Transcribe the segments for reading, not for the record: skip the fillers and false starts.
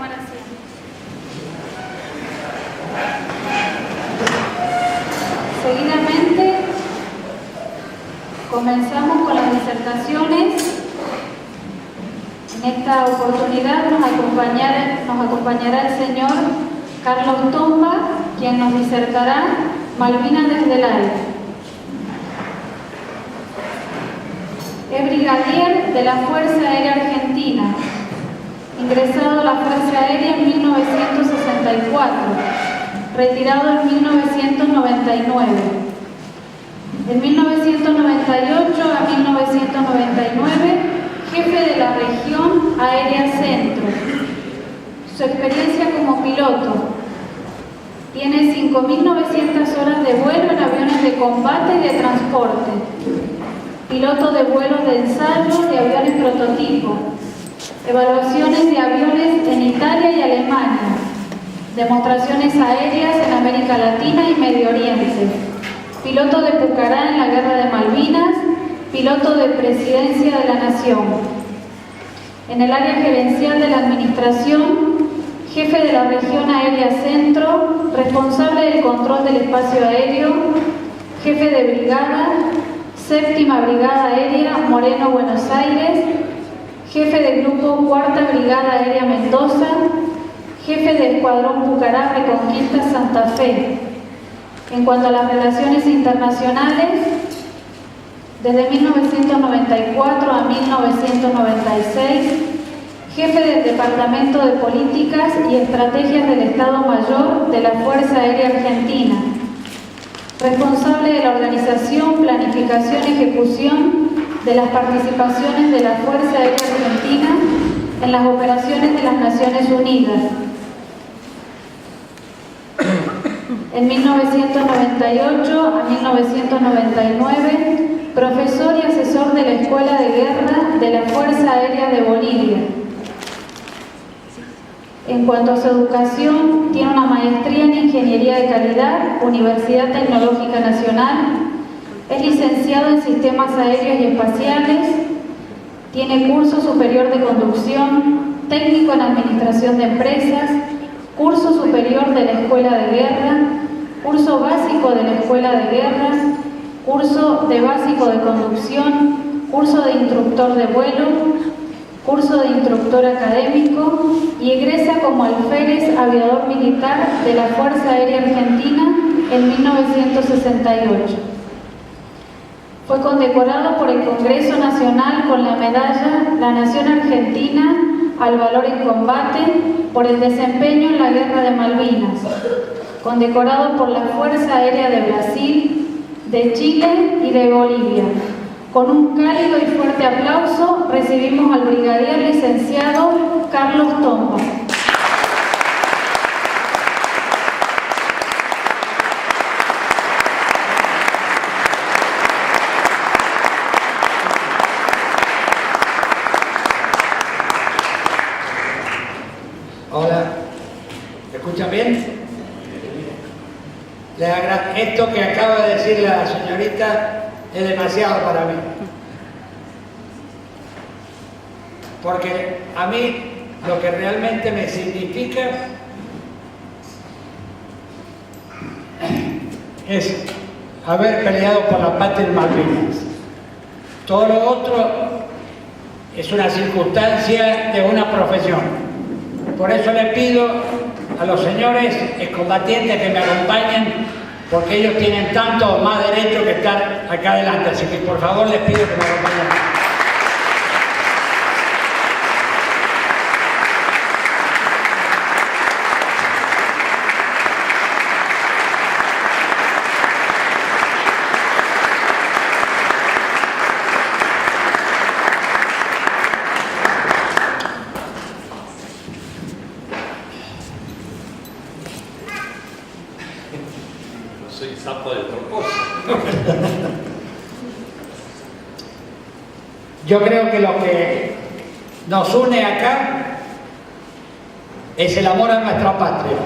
tomar asiento. Seguidamente comenzamos con las disertaciones. En esta oportunidad nos acompañará el señor Carlos Tomba, quien nos disertará Malvinas desde el aire. Es brigadier de la Fuerza Aérea Argentina, ingresado a la Fuerza Aérea en 1964, retirado en 1999. En 1998 a 1999, jefe de la Región Aérea Centro. Su experiencia como piloto: tiene 5.900 horas de vuelo en aviones de combate y de transporte. Piloto de vuelos de ensayo de aviones prototipo. Evaluaciones de aviones en Italia y Alemania. Demostraciones aéreas en América Latina y Medio Oriente. Piloto de Pucará en la Guerra de Malvinas. Piloto de Presidencia de la Nación. En el área gerencial de la Administración, jefe de la Región Aérea Centro, responsable del control del espacio aéreo, jefe de brigada, 7ª Brigada Aérea Moreno, Buenos Aires, jefe de grupo 4ª Brigada Aérea Mendoza, jefe de Escuadrón Pucará Reconquista Santa Fe. En cuanto a las relaciones internacionales, desde 1994 a 1996, jefe del Departamento de Políticas y Estrategias del Estado Mayor de la Fuerza Aérea Argentina, responsable de la organización, planificación y ejecución de las participaciones de la Fuerza Aérea Argentina en las operaciones de las Naciones Unidas. En 1998 a 1999, profesor y asesor de la Escuela de Guerra de la Fuerza Aérea de Bolivia. En cuanto a su educación, tiene una maestría en Ingeniería de Calidad, Universidad Tecnológica Nacional, es licenciado en Sistemas Aéreos y Espaciales, tiene curso superior de conducción, técnico en Administración de Empresas, curso superior de la Escuela de Guerra, curso básico de la Escuela de Guerra, curso de básico de conducción, curso de instructor de vuelo, curso de instructor académico y egresa como alférez aviador militar de la Fuerza Aérea Argentina en 1968. Fue condecorado por el Congreso Nacional con la medalla La Nación Argentina al Valor en Combate por el desempeño en la Guerra de Malvinas, condecorado por la Fuerza Aérea de Brasil, de Chile y de Bolivia. Con un cálido y fuerte aplauso recibimos al brigadier licenciado Carlos Tomba. Hola, ¿me escuchan bien? Esto que acaba de decir la señorita es demasiado para mí. Porque a mí lo que realmente me significa es haber peleado por la patria en Malvinas. Todo lo otro es una circunstancia de una profesión. Por eso le pido a los señores excombatientes que me acompañen, porque ellos tienen tanto más derecho que estar acá adelante. Así que por favor les pido que me acompañen. Soy sapo del propósito. Yo creo que lo que nos une acá es el amor a nuestra patria.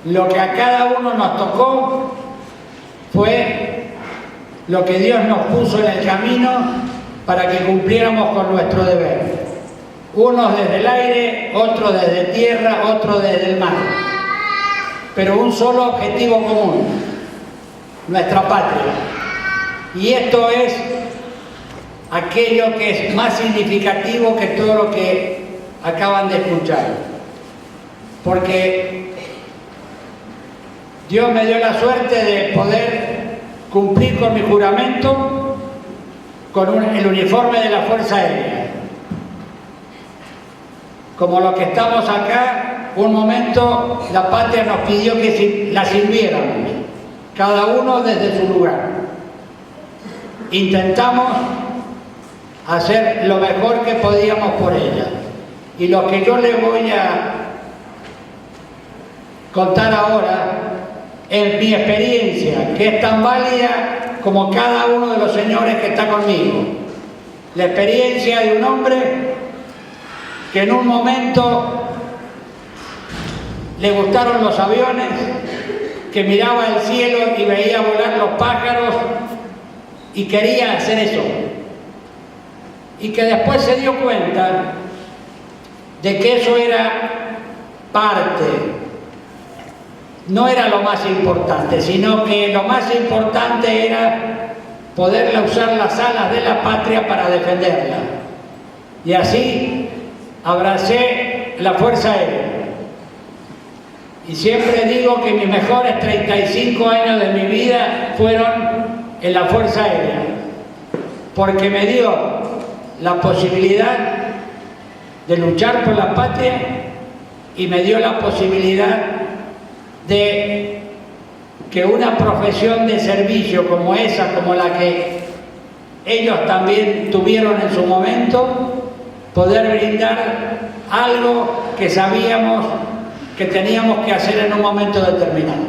Lo que a cada uno nos tocó fue lo que Dios nos puso en el camino para que cumpliéramos con nuestro deber. Unos desde el aire, otros desde tierra, otros desde el mar. Pero un solo objetivo común, nuestra patria. Y esto es aquello que es más significativo que todo lo que acaban de escuchar. Porque Dios me dio la suerte de poder cumplir con mi juramento con el uniforme de la Fuerza Aérea. Como los que estamos acá, un momento la patria nos pidió que la sirviéramos, cada uno desde su lugar. Intentamos hacer lo mejor que podíamos por ella. Y lo que yo les voy a contar ahora es mi experiencia, que es tan válida como cada uno de los señores que está conmigo. La experiencia de un hombre que en un momento le gustaron los aviones, que miraba el cielo y veía volar los pájaros y quería hacer eso. Y que después se dio cuenta de que eso era parte, no era lo más importante, sino que lo más importante era poder usar las alas de la patria para defenderla. Y así abracé la Fuerza Aérea. Y siempre digo que mis mejores 35 años de mi vida fueron en la Fuerza Aérea, porque me dio la posibilidad de luchar por la patria y me dio la posibilidad de que una profesión de servicio como esa, como la que ellos también tuvieron en su momento, poder brindar algo que sabíamos que teníamos que hacer en un momento determinado.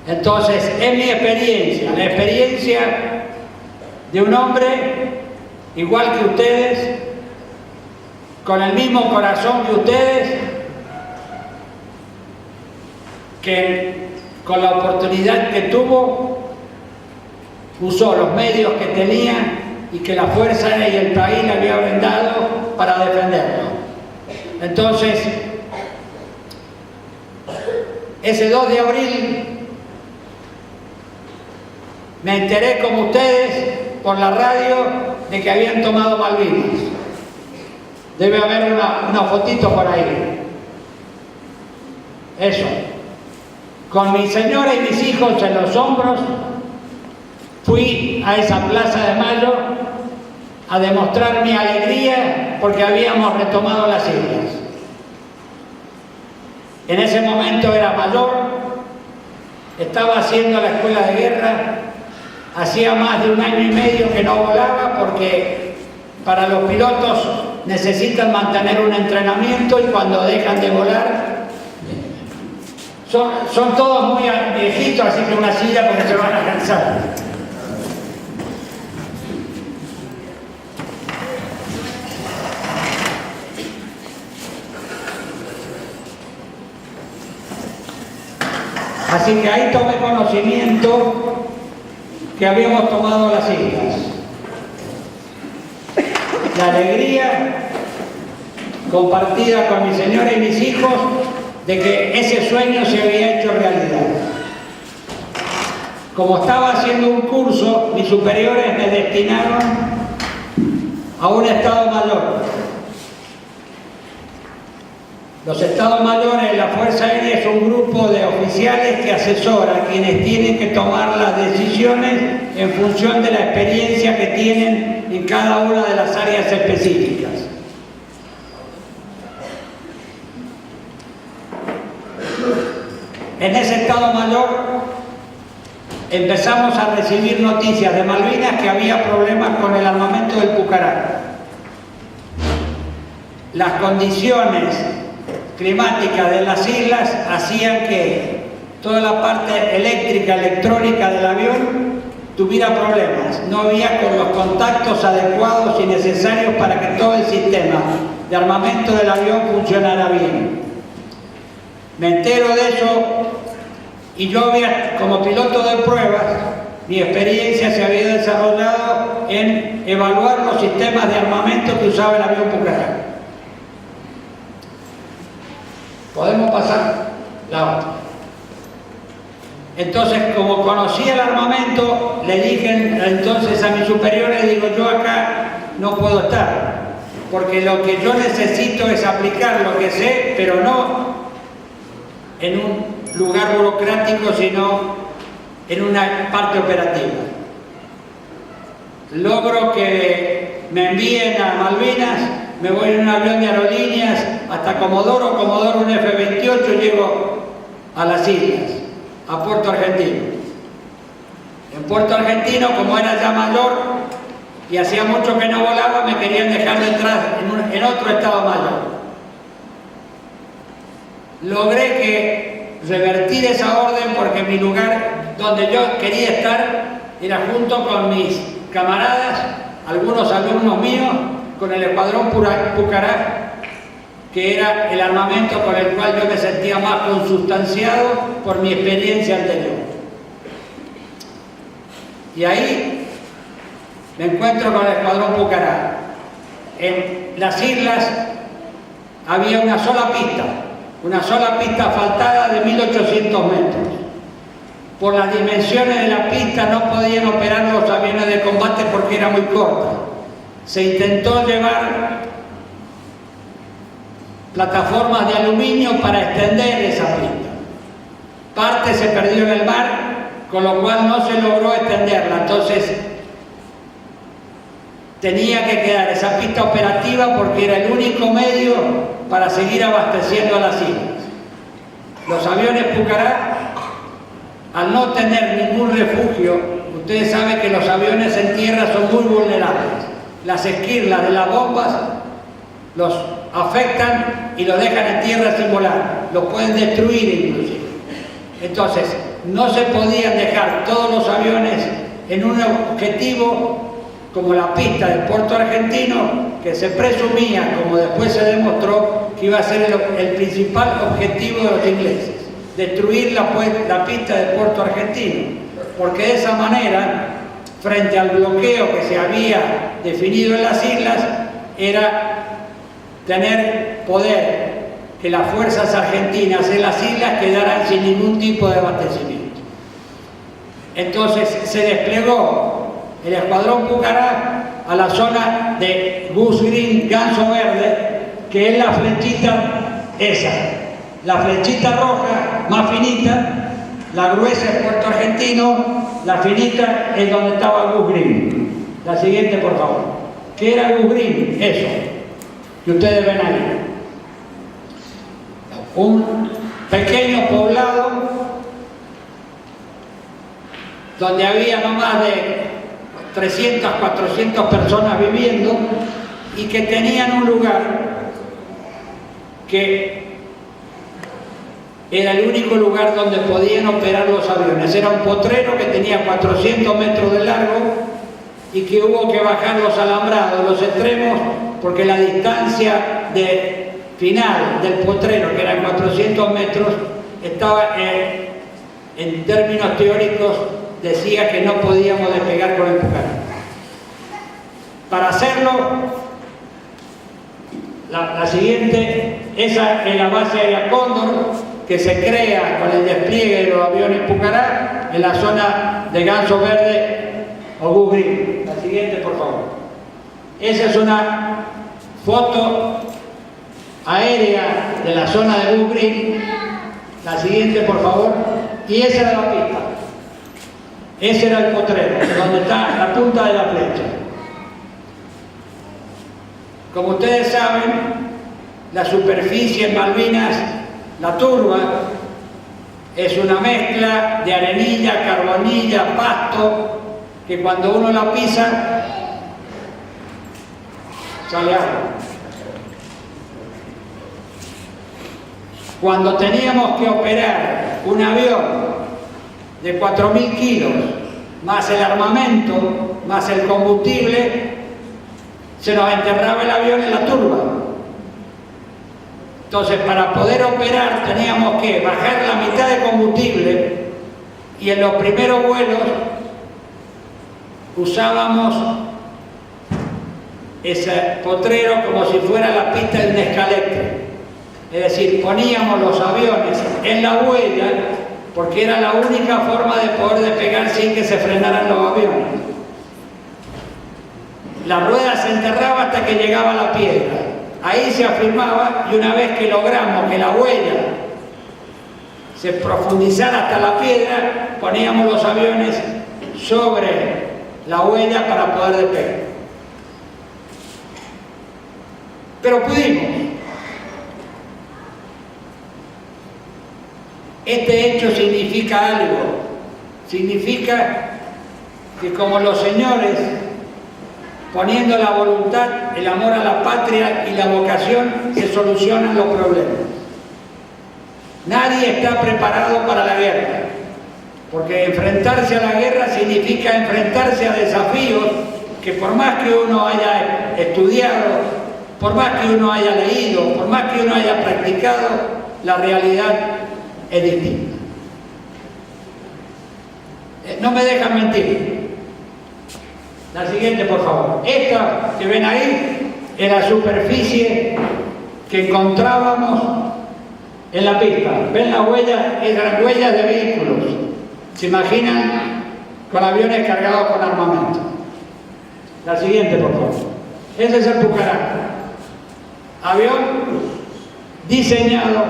Entonces, es mi experiencia, la experiencia de un hombre igual que ustedes, con el mismo corazón que ustedes, que con la oportunidad que tuvo, usó los medios que tenía y que la Fuerza Aérea y el país le había brindado para defenderlo. Entonces, ese 2 de abril me enteré como ustedes por la radio de que habían tomado Malvinas. Debe haber una fotito por ahí. Eso. Con mi señora y mis hijos en los hombros, fui a esa Plaza de Mayo a demostrar mi alegría porque habíamos retomado las islas. En ese momento era mayor, estaba haciendo la escuela de guerra, hacía más de 1 año y medio que no volaba porque para los pilotos necesitan mantener un entrenamiento y cuando dejan de volar son todos muy viejitos, así que una silla porque se van a cansar. Así que ahí tomé conocimiento que habíamos tomado las islas. La alegría compartida con mi señora y mis hijos de que ese sueño se había hecho realidad. Como estaba haciendo un curso, mis superiores me destinaron a un Estado Mayor. Los Estados Mayores de la Fuerza Aérea es un grupo de oficiales que asesora a quienes tienen que tomar las decisiones en función de la experiencia que tienen en cada una de las áreas específicas. En ese Estado Mayor empezamos a recibir noticias de Malvinas que había problemas con el armamento del Pucará. Las condiciones climáticas de las islas hacían que toda la parte eléctrica, electrónica del avión tuviera problemas. No había con los contactos adecuados y necesarios para que todo el sistema de armamento del avión funcionara bien. Me entero de eso y yo como piloto de pruebas, mi experiencia se había desarrollado en evaluar los sistemas de armamento que usaba el avión Pucará. Podemos pasar la otra. Entonces, como conocía el armamento, le dije entonces a mis superiores, digo, yo acá no puedo estar, porque lo que yo necesito es aplicar lo que sé, pero no en un lugar burocrático, sino en una parte operativa. Logro que me envíen a Malvinas, me voy en un avión de aerolíneas hasta Comodoro, un F-28, llego a las islas, a Puerto Argentino. En Puerto Argentino, como era ya mayor y hacía mucho que no volaba, me querían dejar detrás en otro estado mayor. Logré que revertir esa orden porque mi lugar donde yo quería estar era junto con mis camaradas, algunos alumnos míos, con el escuadrón Pucará, que era el armamento con el cual yo me sentía más consustanciado por mi experiencia anterior. Y ahí me encuentro con el escuadrón Pucará. En las islas había una sola pista asfaltada de 1800 metros. Por las dimensiones de la pista no podían operar los aviones de combate porque era muy corta. Se intentó llevar plataformas de aluminio para extender esa pista. Parte se perdió en el mar, con lo cual no se logró extenderla. Entonces tenía que quedar esa pista operativa porque era el único medio para seguir abasteciendo a las islas. Los aviones Pucará, al no tener ningún refugio, ustedes saben que los aviones en tierra son muy vulnerables. Las esquirlas de las bombas los afectan y los dejan en tierra sin volar, los pueden destruir inclusive. Entonces, no se podían dejar todos los aviones en un objetivo como la pista del puerto argentino, que se presumía, como después se demostró, que iba a ser el principal objetivo de los ingleses, destruir la pista del puerto argentino, porque de esa manera, frente al bloqueo que se había definido en las islas, era tener poder, que las fuerzas argentinas en las islas quedaran sin ningún tipo de abastecimiento. Entonces se desplegó el escuadrón Pucará a la zona de Goose Green, Ganso Verde, que es la flechita esa, la flechita roja más finita, la gruesa es Puerto Argentino, la finita es donde estaba Goose Green. La siguiente, por favor. ¿Qué era Goose Green? Eso que ustedes ven ahí. Un pequeño poblado donde había no más de 300, 400 personas viviendo y que tenían un lugar que era el único lugar donde podían operar los aviones. Era un potrero que tenía 400 metros de largo y que hubo que bajar los alambrados, los extremos, porque la distancia final del potrero, que eran 400 metros, estaba en términos teóricos, decía que no podíamos despegar con el Pucará. Para hacerlo, la siguiente, esa es la base aérea Cóndor, que se crea con el despliegue de los aviones Pucará en la zona de Ganso Verde o Goose Green. La siguiente, por favor. Esa es una foto aérea de la zona de Goose Green. La siguiente, por favor. Y esa era la pista. Ese era el potrero, donde está la punta de la flecha. Como ustedes saben, la superficie en Malvinas, la turba, es una mezcla de arenilla, carbonilla, pasto, que cuando uno la pisa, sale agua. Cuando teníamos que operar un avión de 4.000 kilos, más el armamento, más el combustible, se nos enterraba el avión en la turba. Entonces, para poder operar teníamos que bajar la mitad de combustible y en los primeros vuelos usábamos ese potrero como si fuera la pista de un escalete. Es decir, poníamos los aviones en la huella porque era la única forma de poder despegar sin que se frenaran los aviones. La rueda se enterraba hasta que llegaba la piedra. Ahí se afirmaba, y una vez que logramos que la huella se profundizara hasta la piedra, poníamos los aviones sobre la huella para poder despegar. Pero pudimos. Este hecho significa algo. Significa que como los señores, poniendo la voluntad, el amor a la patria y la vocación, se solucionan los problemas. Nadie está preparado para la guerra, porque enfrentarse a la guerra significa enfrentarse a desafíos que por más que uno haya estudiado, por más que uno haya leído, por más que uno haya practicado, la realidad es distinta. No me dejan mentir. La siguiente, por favor. Esta que ven ahí es la superficie que encontrábamos en la pista. ¿Ven las huellas? Eran huellas de vehículos. ¿Se imaginan? Con aviones cargados con armamento. La siguiente, por favor. Ese es el Pucará. Avión diseñado,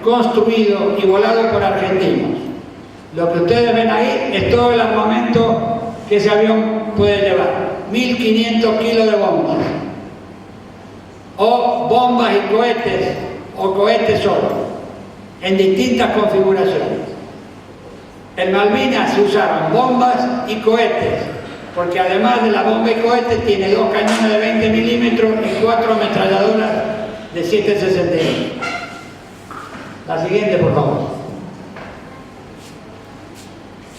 construido y volado por argentinos. Lo que ustedes ven ahí es todo el armamento que ese avión puede llevar. 1500 kilos de bombas. O bombas y cohetes, o cohetes solo, en distintas configuraciones. En Malvinas se usaron bombas y cohetes, porque además de la bomba y cohetes tiene 2 cañones de 20 milímetros y 4 ametralladoras de 7.62. La siguiente, por favor.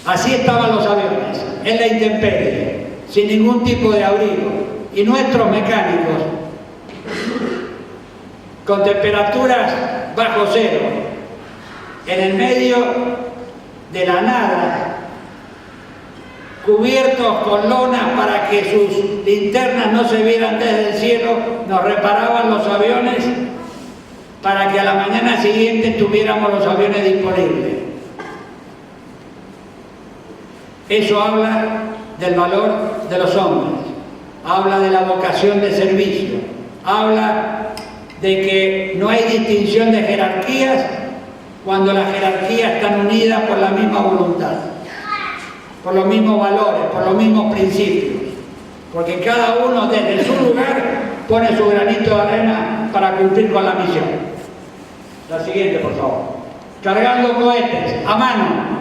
Así estaban los aviones, en la intemperie, sin ningún tipo de abrigo, y nuestros mecánicos, con temperaturas bajo cero, en el medio de la nada, cubiertos con lonas para que sus linternas no se vieran desde el cielo, nos reparaban los aviones para que a la mañana siguiente tuviéramos los aviones disponibles. Eso habla del valor de los hombres, habla de la vocación de servicio, habla de que no hay distinción de jerarquías cuando las jerarquías están unidas por la misma voluntad, por los mismos valores, por los mismos principios, porque cada uno desde su lugar pone su granito de arena para cumplir con la misión. La siguiente, por favor. Cargando cohetes a mano.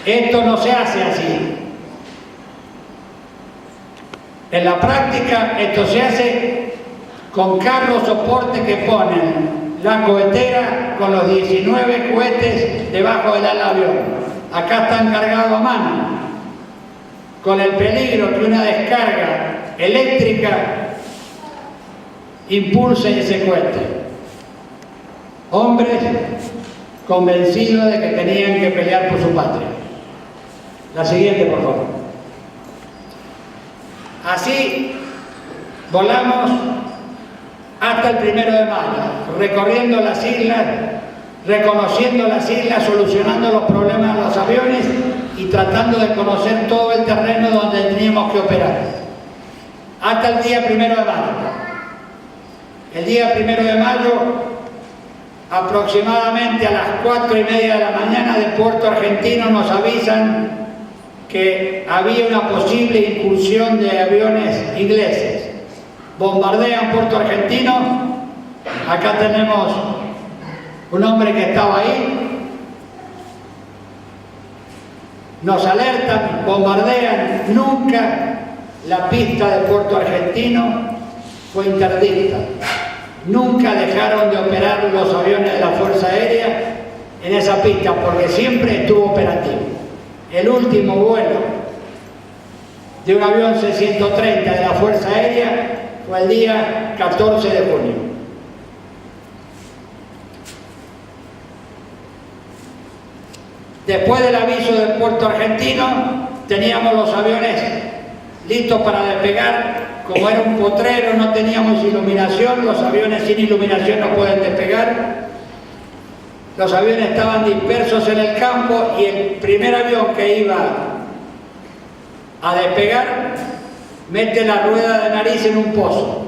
Esto no se hace así. En la práctica esto se hace con carros soporte que ponen la cohetera con los 19 cohetes debajo del ala avión. Acá están cargados a mano, con el peligro que una descarga eléctrica impulse ese cohete. Hombres convencidos de que tenían que pelear por su patria. La siguiente, por favor. Así volamos hasta el 1 de mayo, recorriendo las islas, reconociendo las islas, solucionando los problemas de los aviones y tratando de conocer todo el terreno donde teníamos que operar. Hasta el día 1 de mayo. El día 1 de mayo, aproximadamente a las 4:30 de la mañana del puerto argentino, nos avisan que había una posible incursión de aviones ingleses. Bombardean Puerto Argentino. Acá tenemos un hombre que estaba ahí. Nos alertan, bombardean. Nunca la pista de Puerto Argentino fue interdicta. Nunca dejaron de operar los aviones de la Fuerza Aérea en esa pista, porque siempre estuvo operativo. El último vuelo de un avión C-130 de la Fuerza Aérea fue el día 14 de junio. Después del aviso del puerto argentino, teníamos los aviones listos para despegar. Como era un potrero, no teníamos iluminación, los aviones sin iluminación no pueden despegar. Los aviones estaban dispersos en el campo y el primer avión que iba a despegar mete la rueda de nariz en un pozo.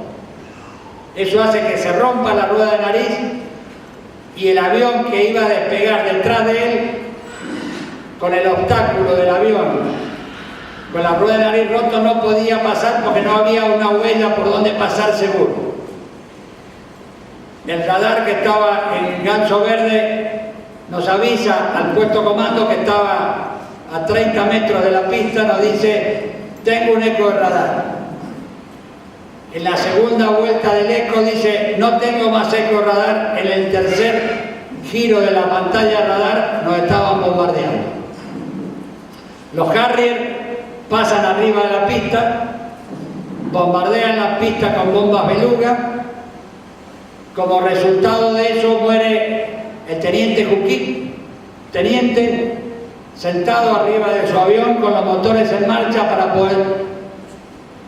Eso hace que se rompa la rueda de nariz y el avión que iba a despegar detrás de él, con el obstáculo del avión, con la rueda de nariz roto, no podía pasar porque no había una huella por donde pasar seguro. El radar que estaba en Ganso Verde nos avisa al puesto comando que estaba a 30 metros de la pista, nos dice: tengo un eco de radar. En la segunda vuelta del eco dice: no tengo más eco de radar. En el tercer giro de la pantalla de radar nos estaban bombardeando. Los Harrier pasan arriba de la pista, bombardean la pista con bombas Beluga. Como resultado de eso muere el teniente Juquín, teniente, sentado arriba de su avión con los motores en marcha para poder,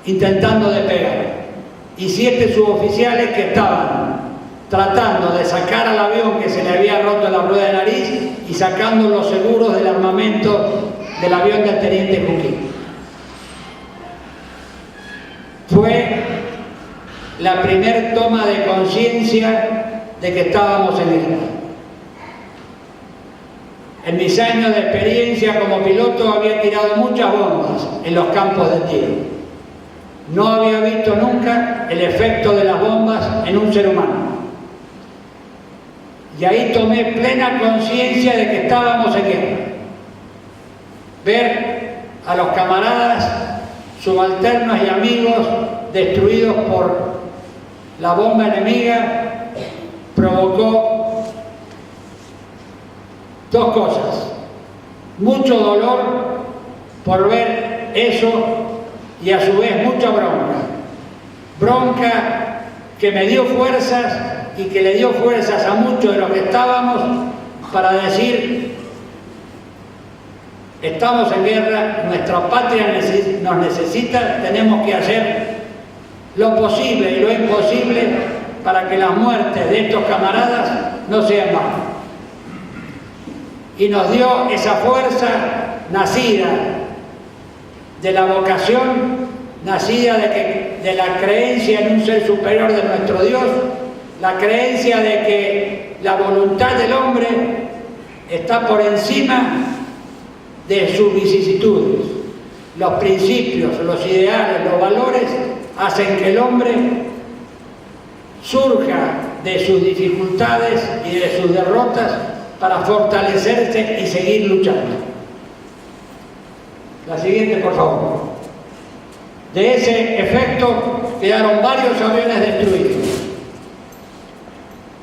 intentando despegar. Y 7 suboficiales que estaban tratando de sacar al avión que se le había roto la rueda de nariz y sacando los seguros del armamento del avión del teniente Juquín. Fue la primera toma de conciencia de que estábamos en guerra. En mis años de experiencia como piloto había tirado muchas bombas en los campos de tiro. No había visto nunca el efecto de las bombas en un ser humano. Y ahí tomé plena conciencia de que estábamos en guerra. Ver a los camaradas, subalternos y amigos destruidos por la bomba enemiga provocó dos cosas: mucho dolor por ver eso y a su vez mucha bronca que me dio fuerzas y que le dio fuerzas a muchos de los que estábamos para decir: estamos en guerra, nuestra patria nos necesita, tenemos que hacer lo posible y lo imposible para que las muertes de estos camaradas no sean más. Y nos dio esa fuerza nacida de la vocación, nacida de la creencia en un ser superior de nuestro Dios, la creencia de que la voluntad del hombre está por encima de sus vicisitudes. Los principios, los ideales, los valores hacen que el hombre surja de sus dificultades y de sus derrotas para fortalecerse y seguir luchando. La siguiente, por favor. De ese efecto quedaron varios aviones destruidos,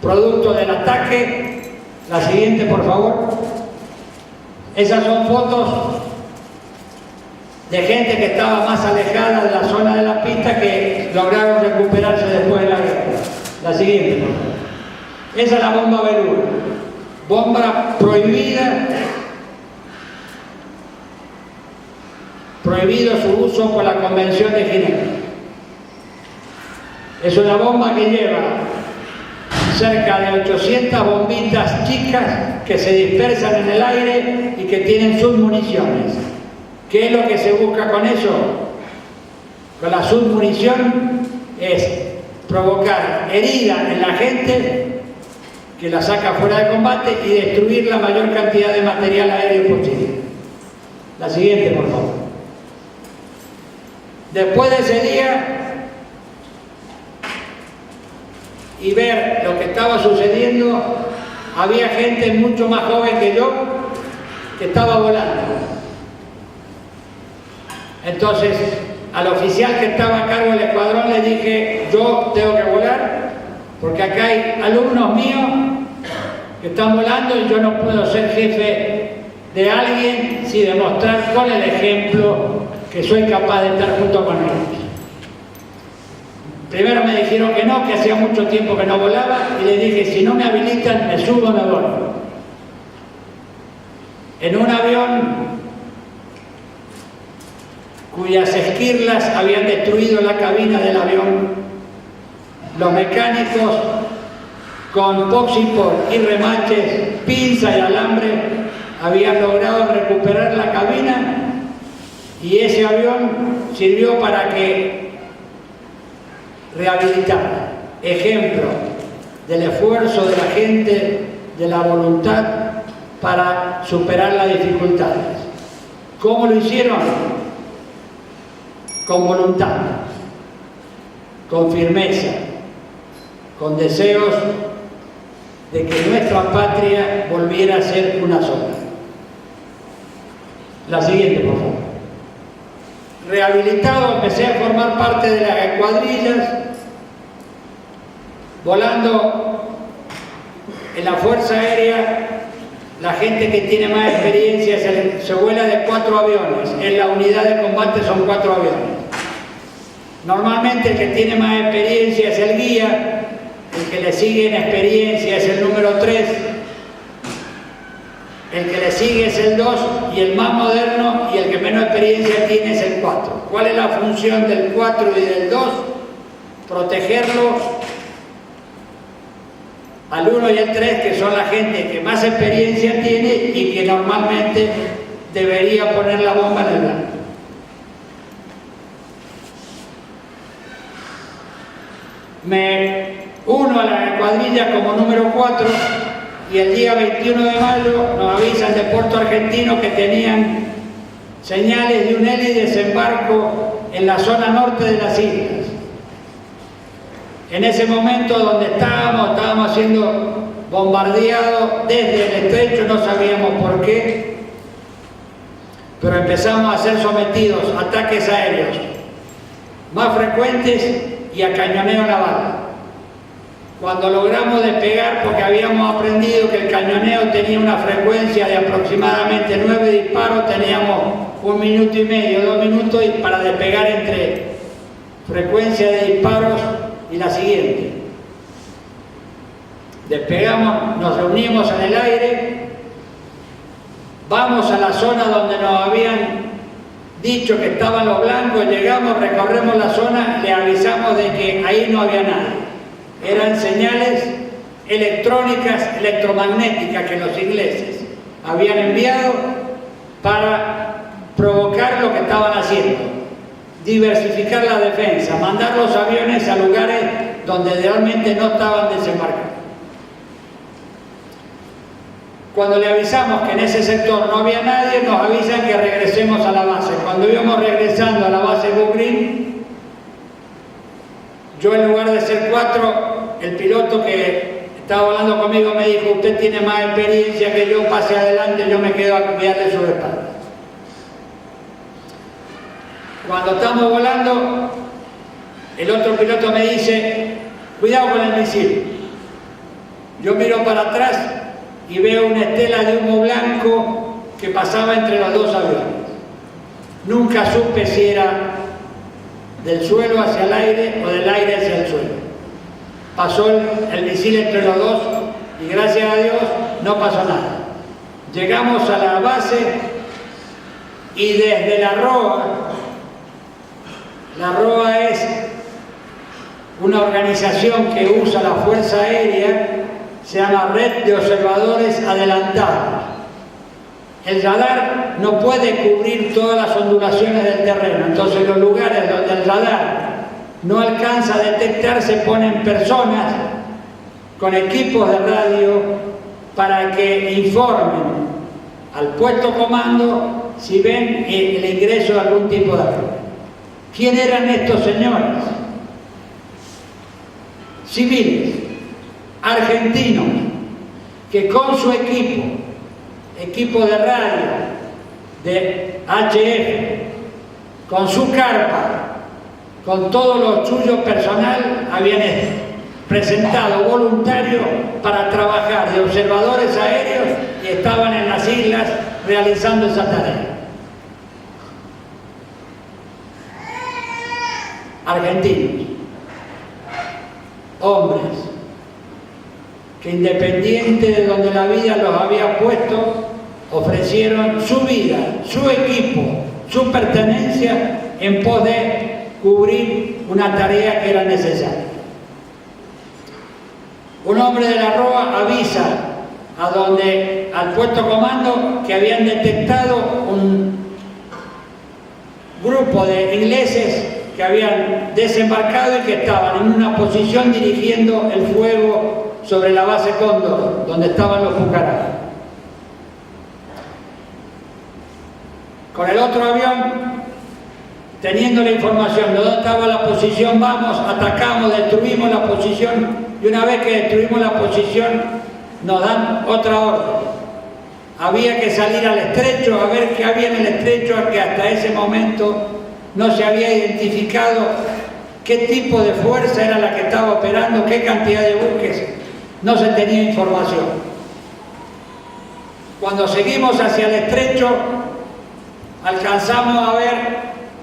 producto del ataque. La siguiente, por favor. Esas son fotos de gente que estaba más alejada de la zona de la pista que lograron recuperarse después de la guerra. La siguiente, por favor. Esa es la bomba Beluga, bomba prohibida, prohibido su uso por la Convención de Ginebra. Es una bomba que lleva cerca de 800 bombitas chicas que se dispersan en el aire y que tienen submuniciones. ¿Qué es lo que se busca con eso? Con la submunición es provocar herida en la gente, que la saca fuera de combate, y destruir la mayor cantidad de material aéreo posible. La siguiente, por favor. Después de ese día y ver lo que estaba sucediendo, había gente mucho más joven que yo que estaba volando. Entonces, al oficial que estaba a cargo del escuadrón le dije: yo tengo que volar porque acá hay alumnos míos que están volando y yo no puedo ser jefe de alguien sin demostrar con el ejemplo que soy capaz de estar junto con ellos. Primero me dijeron que no, que hacía mucho tiempo que no volaba, y le dije: si no me habilitan, me subo, me voy. En un avión cuyas esquirlas habían destruido la cabina del avión. Los mecánicos, con poxipor y remaches, pinza y alambre, habían logrado recuperar la cabina, y ese avión sirvió para que rehabilitara. Ejemplo del esfuerzo de la gente, de la voluntad para superar las dificultades. ¿Cómo lo hicieron? Con voluntad, con firmeza, con deseos de que nuestra patria volviera a ser una sola. La siguiente, por favor. Rehabilitado, empecé a formar parte de las escuadrillas, volando en la Fuerza Aérea. La gente que tiene más experiencia se vuela de 4 aviones. En la unidad de combate son 4 aviones. Normalmente el que tiene más experiencia es el guía, el que le sigue en experiencia es el número 3, el que le sigue es el 2 y el más moderno y el que menos experiencia tiene es el 4. ¿Cuál es la función del 4 y del 2? Protegerlo al 1 y el 3, que son la gente que más experiencia tiene y que normalmente debería poner la bomba en el blanco. Me uno a la escuadrilla como número 4 y el día 21 de mayo nos avisan de Puerto Argentino que tenían señales de un heli desembarco en la zona norte de las islas. En ese momento donde estábamos siendo bombardeados desde el estrecho, no sabíamos por qué, pero empezamos a ser sometidos a ataques aéreos más frecuentes y a cañoneo naval. Cuando logramos despegar, porque habíamos aprendido que el cañoneo tenía una frecuencia de aproximadamente 9 disparos, teníamos 1 minuto y medio, 2 minutos para despegar entre frecuencia de disparos y la siguiente. Despegamos, nos reunimos en el aire, vamos a la zona donde nos habían dicho que estaban los blancos, llegamos, recorremos la zona, le avisamos de que ahí no había nadie. Eran señales electrónicas, electromagnéticas que los ingleses habían enviado para provocar lo que estaban haciendo, diversificar la defensa, mandar los aviones a lugares donde realmente no estaban desembarcados. Cuando le avisamos que en ese sector no había nadie, nos avisan que regresemos a la base. Cuando íbamos regresando a la base Bugrin, yo en lugar de ser 4, el piloto que estaba volando conmigo me dijo: usted tiene más experiencia que yo, pase adelante, yo me quedo a cuidarle su espalda. Cuando estamos volando, el otro piloto me dice: cuidado con el misil. Yo miro para atrás y veo una estela de humo blanco que pasaba entre los 2 aviones. Nunca supe si era del suelo hacia el aire o del aire hacia el suelo. Pasó el misil entre los 2 y gracias a Dios no pasó nada. Llegamos a la base y desde la ROA es una organización que usa la Fuerza Aérea, se llama Red de Observadores Adelantados. El radar no puede cubrir todas las ondulaciones del terreno, entonces los lugares donde el radar no alcanza a detectar se ponen personas con equipos de radio para que informen al puesto comando si ven el ingreso de algún tipo de avión. ¿Quién eran estos señores? Civiles, argentinos, que con su equipo de radio, de HF, con su carpa, con todo lo suyo personal, habían presentado voluntarios para trabajar de observadores aéreos y estaban en las islas realizando esa tarea. Argentinos, hombres, que independiente de donde la vida los había puesto, ofrecieron su vida, su equipo, su pertenencia en pos de cubrir una tarea que era necesaria. Un hombre de la ROA avisa al puesto comando que habían detectado un grupo de ingleses que habían desembarcado y que estaban en una posición dirigiendo el fuego sobre la base Cóndor, donde estaban los Pucará. Con el otro avión, teniendo la información de dónde estaba la posición, vamos, atacamos, destruimos la posición, y una vez que destruimos la posición, nos dan otra orden. Había que salir al estrecho, a ver qué había en el estrecho, que hasta ese momento no se había identificado qué tipo de fuerza era la que estaba operando, qué cantidad de buques, no se tenía información. Cuando seguimos hacia el estrecho, alcanzamos a ver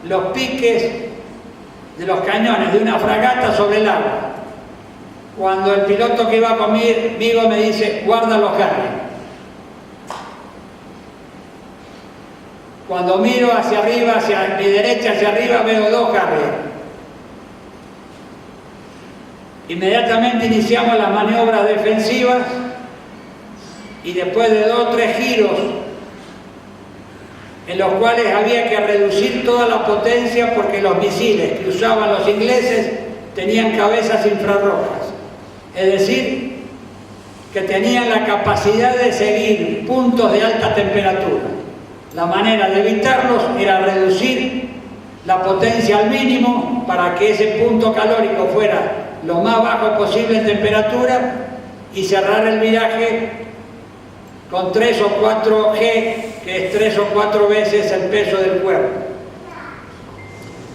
los piques de los cañones de una fragata sobre el agua. Cuando el piloto que iba conmigo me dice, guarda los Harrier. Cuando miro hacia arriba, hacia mi derecha, hacia arriba, veo 2 Harrier. Inmediatamente iniciamos las maniobras defensivas y después de 2 o 3 giros en los cuales había que reducir toda la potencia porque los misiles que usaban los ingleses tenían cabezas infrarrojas, es decir, que tenían la capacidad de seguir puntos de alta temperatura. La manera de evitarlos era reducir la potencia al mínimo para que ese punto calórico fuera lo más bajo posible en temperatura y cerrar el viraje con 3 o 4 G, que es 3 o 4 veces el peso del cuerpo.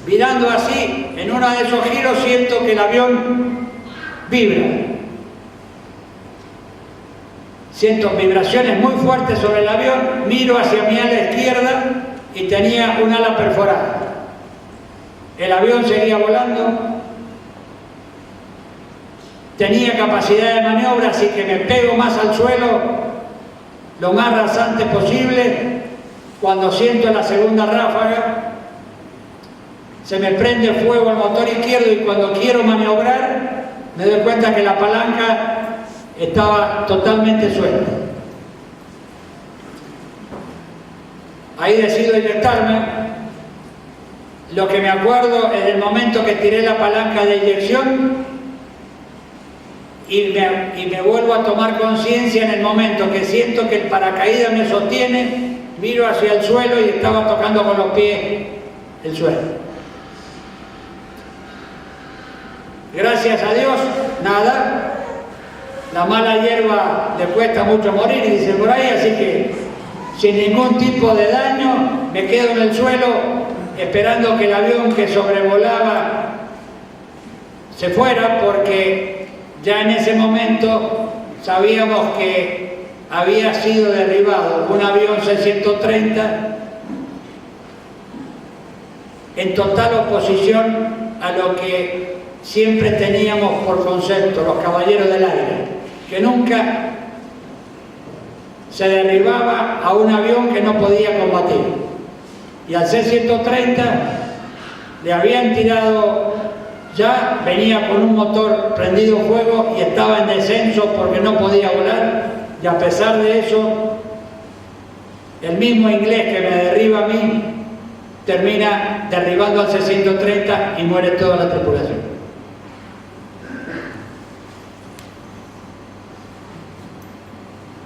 Virando así, en uno de esos giros siento que el avión vibra. Siento vibraciones muy fuertes sobre el avión, miro hacia mi ala izquierda y tenía un ala perforada. El avión seguía volando, tenía capacidad de maniobra, así que me pego más al suelo lo más rasante posible. Cuando siento la segunda ráfaga, se me prende fuego el motor izquierdo y cuando quiero maniobrar, me doy cuenta que la palanca estaba totalmente suelta. Ahí decido inyectarme. Lo que me acuerdo es del momento que tiré la palanca de eyección y me vuelvo a tomar conciencia en el momento que siento que el paracaídas me sostiene, miro hacia el suelo y estaba tocando con los pies el suelo. Gracias a Dios, nada. La mala hierba le cuesta mucho morir, dice por ahí, así que sin ningún tipo de daño me quedo en el suelo esperando que el avión que sobrevolaba se fuera, porque ya en ese momento sabíamos que había sido derribado un avión C-130 en total oposición a lo que siempre teníamos por concepto los caballeros del aire, que nunca se derribaba a un avión que no podía combatir. Y al C-130 le habían tirado, ya venía con un motor prendido fuego y estaba en descenso porque no podía volar, y a pesar de eso, el mismo inglés que me derriba a mí termina derribando al C-130 y muere toda la tripulación.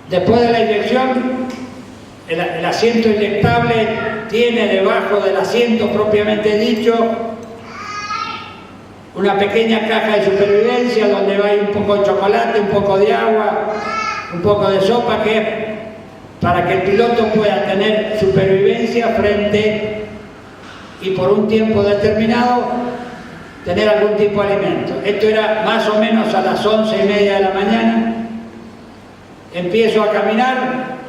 Después de la inyección, el asiento inyectable tiene debajo del asiento propiamente dicho una pequeña caja de supervivencia donde va un poco de chocolate, un poco de agua, un poco de sopa, que es para que el piloto pueda tener supervivencia frente y por un tiempo determinado tener algún tipo de alimento. Esto era más o menos a las 11:30 de la mañana. Empiezo a caminar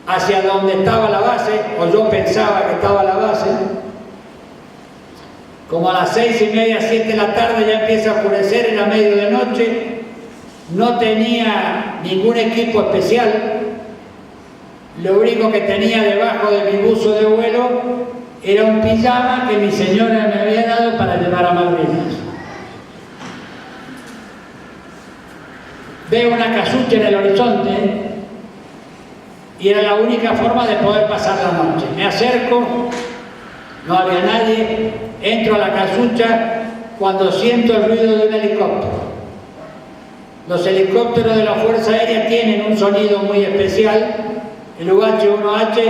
hacia donde estaba la base, o yo pensaba que estaba la base. Como a las 6:30, 7 de la tarde ya empieza a oscurecer, era medio de noche. No tenía ningún equipo especial. Lo único que tenía debajo de mi buzo de vuelo era un pijama que mi señora me había dado para llevar a Malvinas. Veo una casucha en el horizonte y era la única forma de poder pasar la noche. Me acerco, no había nadie, entro a la casucha cuando siento el ruido de un helicóptero. Los helicópteros de la Fuerza Aérea tienen un sonido muy especial, el UH-1H,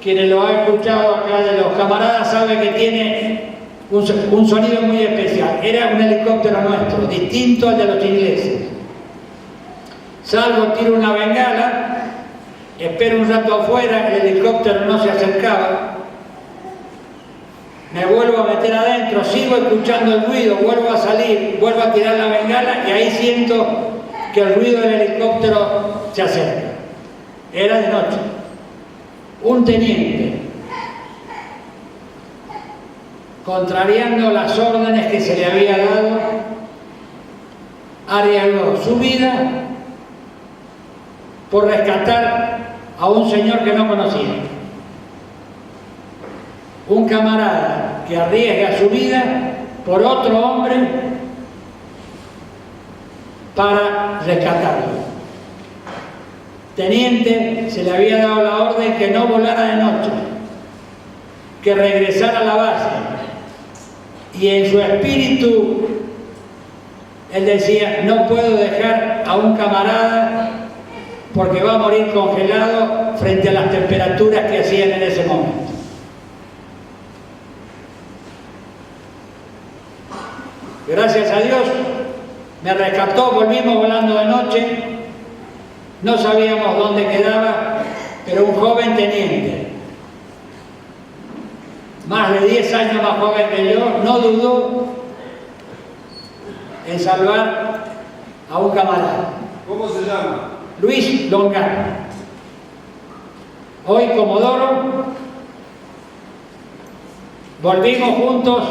quienes lo han escuchado acá de los camaradas saben que tiene un sonido muy especial. Era un helicóptero nuestro, distinto al de los ingleses. Salgo, tiro una bengala, espero un rato afuera, el helicóptero no se acercaba, me vuelvo a meter adentro, sigo escuchando el ruido, vuelvo a salir, vuelvo a tirar la bengala y ahí siento que el ruido del helicóptero se acerca. Era de noche. Un teniente, contrariando las órdenes que se le había dado, arriesgó su vida por rescatar a un señor que no conocía. Un camarada que arriesga su vida por otro hombre para rescatarlo. Teniente, se le había dado la orden que no volara de noche, que regresara a la base. Y en su espíritu, él decía, no puedo dejar a un camarada porque va a morir congelado frente a las temperaturas que hacían en ese momento. Gracias a Dios, me rescató, volvimos volando de noche, no sabíamos dónde quedaba, pero un joven teniente, más de 10 años más joven que yo, no dudó en salvar a un camarada. ¿Cómo se llama? Luis Longano, hoy comodoro. Volvimos juntos,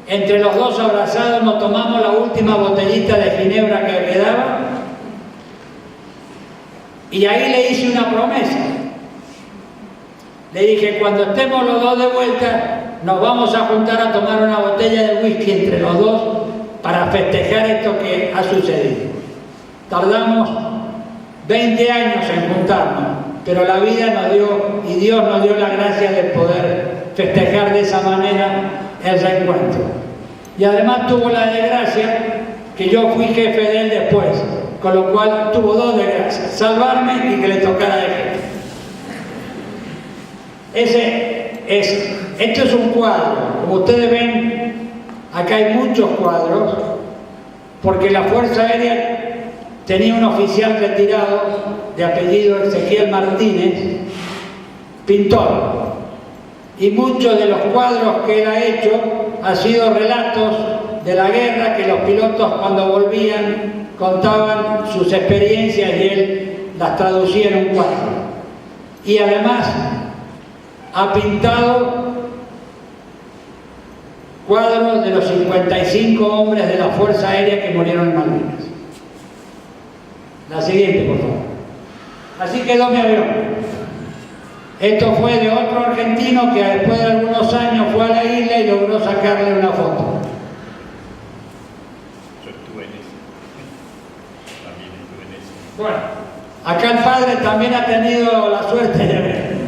entre los dos abrazados nos tomamos la última botellita de ginebra que quedaba y ahí le hice una promesa. Le dije, cuando estemos los dos de vuelta nos vamos a juntar a tomar una botella de whisky entre los dos para festejar esto que ha sucedido. Tardamos 20 años en juntarnos, pero la vida nos dio y Dios nos dio la gracia de poder festejar de esa manera el reencuentro. Y además tuvo la desgracia que yo fui jefe de él después, con lo cual tuvo dos desgracias, salvarme y que le tocara de jefe. Esto es un cuadro, como ustedes ven, acá hay muchos cuadros, porque la Fuerza Aérea tenía un oficial retirado de apellido Ezequiel Martínez, pintor, y muchos de los cuadros que él ha hecho han sido relatos de la guerra que los pilotos cuando volvían contaban sus experiencias y él las traducía en un cuadro. Y además ha pintado cuadros de los 55 hombres de la Fuerza Aérea que murieron en Malvinas. La siguiente, por favor. Así quedó mi avión. Esto fue de otro argentino que después de algunos años fue a la isla y logró sacarle una foto. Yo estuve en eso. También estuve en eso. Bueno, acá el padre también ha tenido la suerte de ver.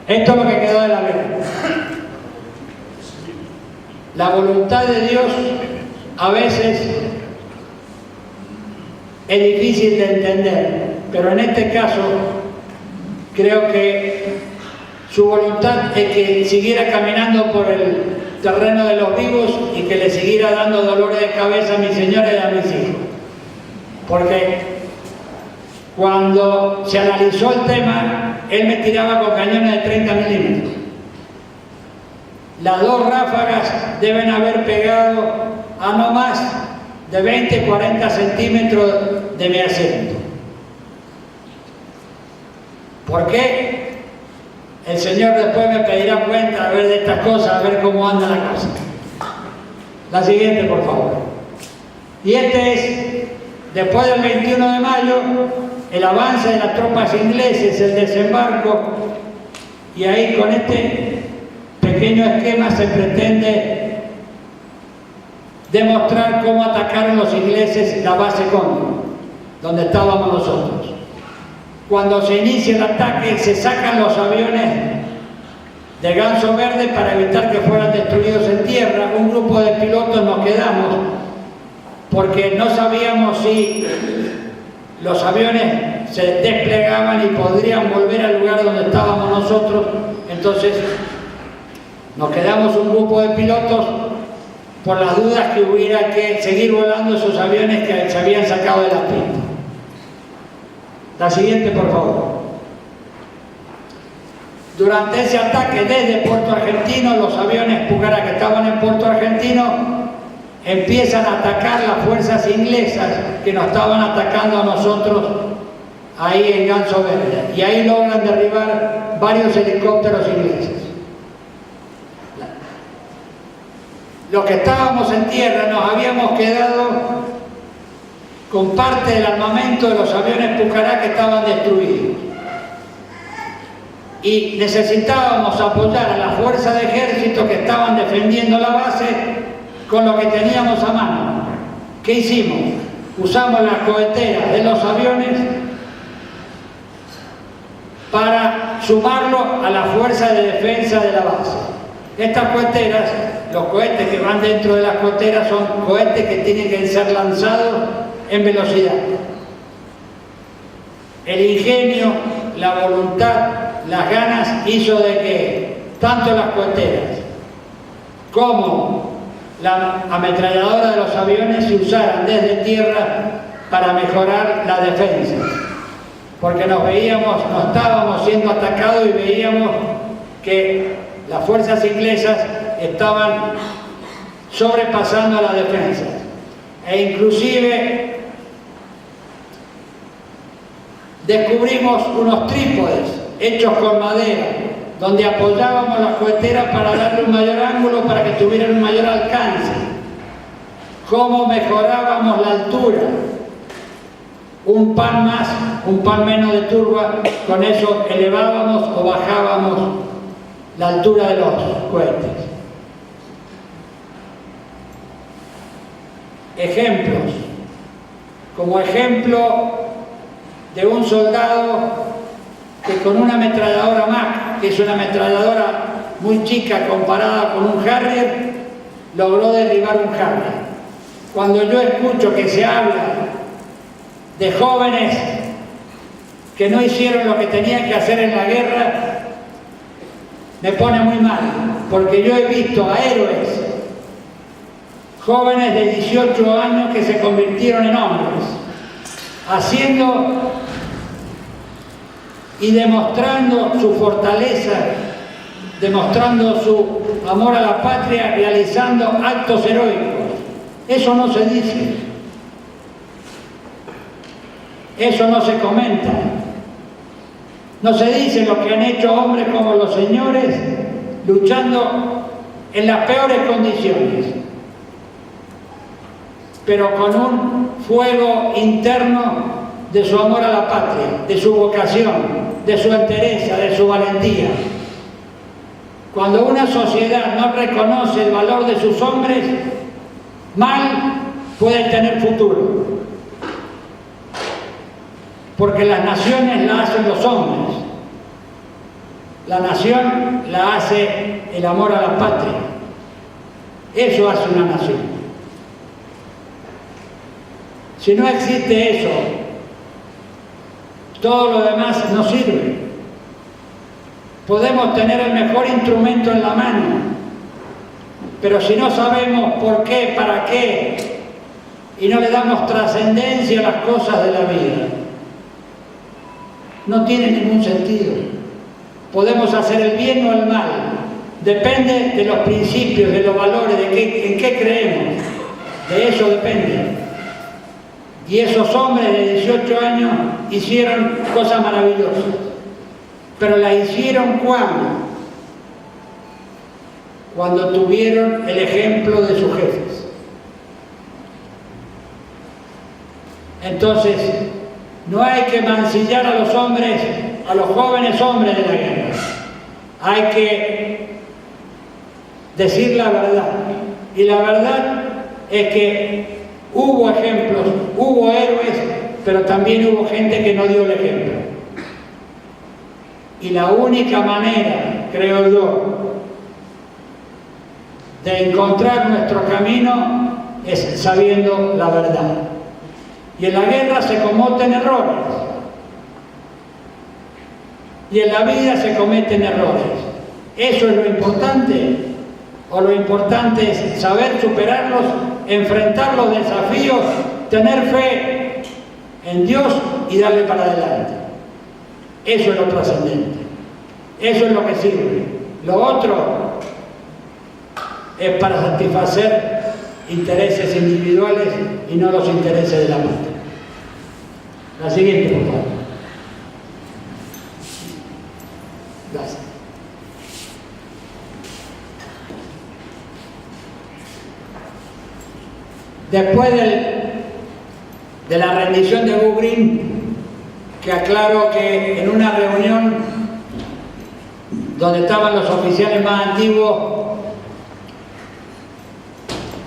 Esto es lo que quedó de la guerra. La voluntad de Dios a veces es difícil de entender, pero en este caso creo que su voluntad es que siguiera caminando por el terreno de los vivos y que le siguiera dando dolores de cabeza a mi señora y a mis hijos. Porque cuando se analizó el tema, él me tiraba con cañones de 30 milímetros. Las dos ráfagas deben haber pegado a no más de 20-40 centímetros de mi asiento. ¿Por qué? El Señor después me pedirá cuenta a ver de estas cosas, a ver cómo anda la cosa. La siguiente, por favor. Y este es, después del 21 de mayo, el avance de las tropas ingleses, el desembarco Y ahí con este pequeño esquema se pretende demostrar cómo atacaron los ingleses la base Cóndor, donde estábamos nosotros. Cuando se inicia el ataque, se sacan los aviones de Ganso Verde para evitar que fueran destruidos en tierra. Un grupo de pilotos nos quedamos porque no sabíamos si los aviones se desplegaban y podrían volver al lugar donde estábamos nosotros. Entonces nos quedamos un grupo de pilotos por las dudas que hubiera que seguir volando esos aviones que se habían sacado de la pista. La siguiente, por favor. Durante ese ataque desde Puerto Argentino, los aviones Pucará que estaban en Puerto Argentino empiezan a atacar las fuerzas inglesas que nos estaban atacando a nosotros ahí en Ganso Verde. Y ahí logran derribar varios helicópteros ingleses. Los que estábamos en tierra nos habíamos quedado con parte del armamento de los aviones Pucará que estaban destruidos. Y necesitábamos apoyar a la fuerza de ejército que estaban defendiendo la base con lo que teníamos a mano. ¿Qué hicimos? Usamos las coheteras de los aviones para sumarlo a la fuerza de defensa de la base. Estas coheteras, los cohetes que van dentro de las coheteras son cohetes que tienen que ser lanzados en velocidad. El ingenio, la voluntad, las ganas hizo de que tanto las coheteras como la ametralladora de los aviones se usaran desde tierra para mejorar la defensa, porque nos estábamos siendo atacados y veíamos que las fuerzas inglesas estaban sobrepasando la defensa, e inclusive descubrimos unos trípodes hechos con madera, donde apoyábamos las coheteras para darle un mayor ángulo, para que tuvieran un mayor alcance. Cómo mejorábamos la altura. Un pan más, un pan menos de turba, con eso elevábamos o bajábamos la altura de los cohetes. Ejemplos. Como ejemplo de un soldado que con una ametralladora Mac, que es una ametralladora muy chica comparada con un Harrier, logró derribar un Harrier. Cuando yo escucho que se habla de jóvenes que no hicieron lo que tenían que hacer en la guerra, me pone muy mal, porque yo he visto a héroes, jóvenes de 18 años que se convirtieron en hombres, haciendo y demostrando su fortaleza, demostrando su amor a la patria, realizando actos heroicos. Eso no se dice, eso no se comenta, no se dice lo que han hecho hombres como los señores, luchando en las peores condiciones, pero con un fuego interno de su amor a la patria, de su vocación, de su entereza, de su valentía. Cuando una sociedad no reconoce el valor de sus hombres, mal pueden tener futuro. Porque las naciones las hacen los hombres. La nación la hace el amor a la patria. Eso hace una nación. Si no existe eso, todo lo demás no sirve. Podemos tener el mejor instrumento en la mano, pero si no sabemos por qué, para qué, y no le damos trascendencia a las cosas de la vida, no tiene ningún sentido. Podemos hacer el bien o el mal, depende de los principios, de los valores, en qué creemos, de eso depende. Y esos hombres de 18 años hicieron cosas maravillosas. Pero las hicieron cuando tuvieron el ejemplo de sus jefes. Entonces, no hay que mancillar a los hombres, a los jóvenes hombres de la guerra. hay que decir la verdad. Y la verdad es que hubo ejemplos, hubo héroes, pero también hubo gente que no dio el ejemplo. Y la única manera, creo yo, de encontrar nuestro camino es sabiendo la verdad. Y en la guerra se cometen errores. Y en la vida se cometen errores. ¿Eso es lo importante? ¿O lo importante es saber superarlos, enfrentar los desafíos, tener fe en Dios y darle para adelante? Eso es lo trascendente. Eso es lo que sirve. Lo otro es para satisfacer intereses individuales y no los intereses de la patria. La siguiente, por favor. Gracias. Después de la rendición de Bugrín, que aclaro que en una reunión donde estaban los oficiales más antiguos,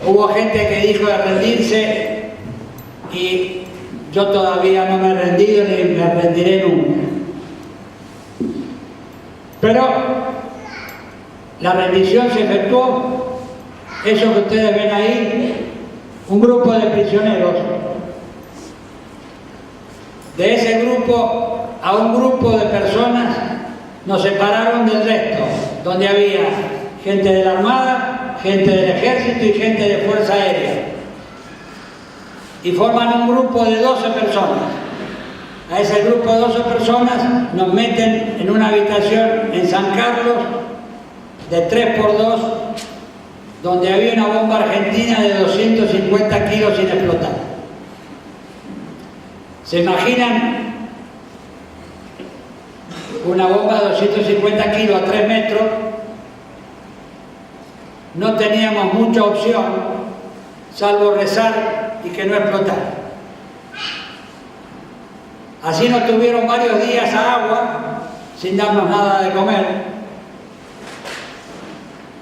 hubo gente que dijo de rendirse y yo todavía no me he rendido ni me rendiré nunca. Pero la rendición se efectuó, eso que ustedes ven ahí, un grupo de prisioneros. De ese grupo a un grupo de personas nos separaron del resto, donde había gente de la Armada, gente del Ejército y gente de Fuerza Aérea. Y forman un grupo de 12 personas. A ese grupo de 12 personas nos meten en una habitación en San Carlos de 3x2, donde había una bomba argentina de 250 kilos sin explotar. ¿Se imaginan una bomba de 250 kilos a 3 metros? No teníamos mucha opción, salvo rezar y que no explotara. Así nos tuvieron varios días a agua, sin darnos nada de comer.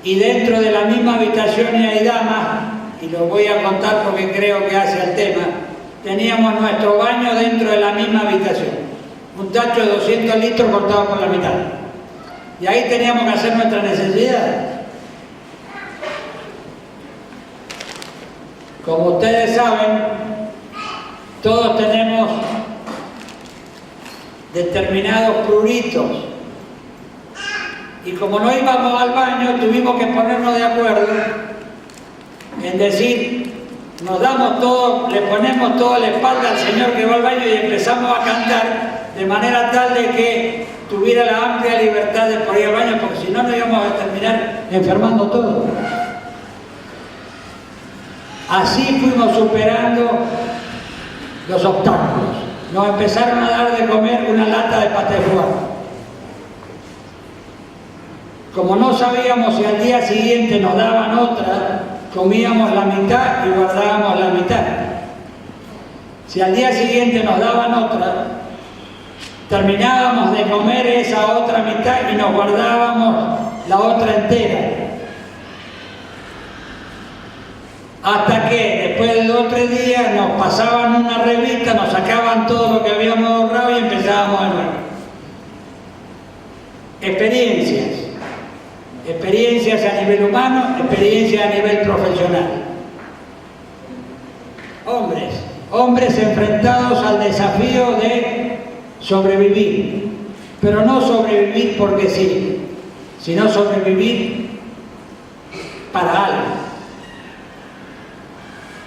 Y dentro de la misma habitación y hay damas, y lo voy a contar porque creo que hace al tema, teníamos nuestro baño dentro de la misma habitación. Un tacho de 200 litros cortado por la mitad. Y ahí teníamos que hacer nuestra necesidad. Como ustedes saben, todos tenemos determinados pruritos. Y como no íbamos al baño, tuvimos que ponernos de acuerdo en decir, nos damos todo, le ponemos toda la espalda al Señor que va al baño y empezamos a cantar de manera tal de que tuviera la amplia libertad de poder ir al baño, porque si no, nos íbamos a terminar enfermando todos. Así fuimos superando los obstáculos. Nos empezaron a dar de comer una lata de paté foie. Como no sabíamos si al día siguiente nos daban otra, comíamos la mitad y guardábamos la mitad. Si al día siguiente nos daban otra, terminábamos de comer esa otra mitad y nos guardábamos la otra entera. Hasta que después de 2 o 3 días nos pasaban una revista, nos sacaban todo lo que habíamos ahorrado y empezábamos de nuevo. Experiencias a nivel humano, experiencias a nivel profesional. Hombres enfrentados al desafío de sobrevivir, pero no sobrevivir porque sí, sino sobrevivir para algo.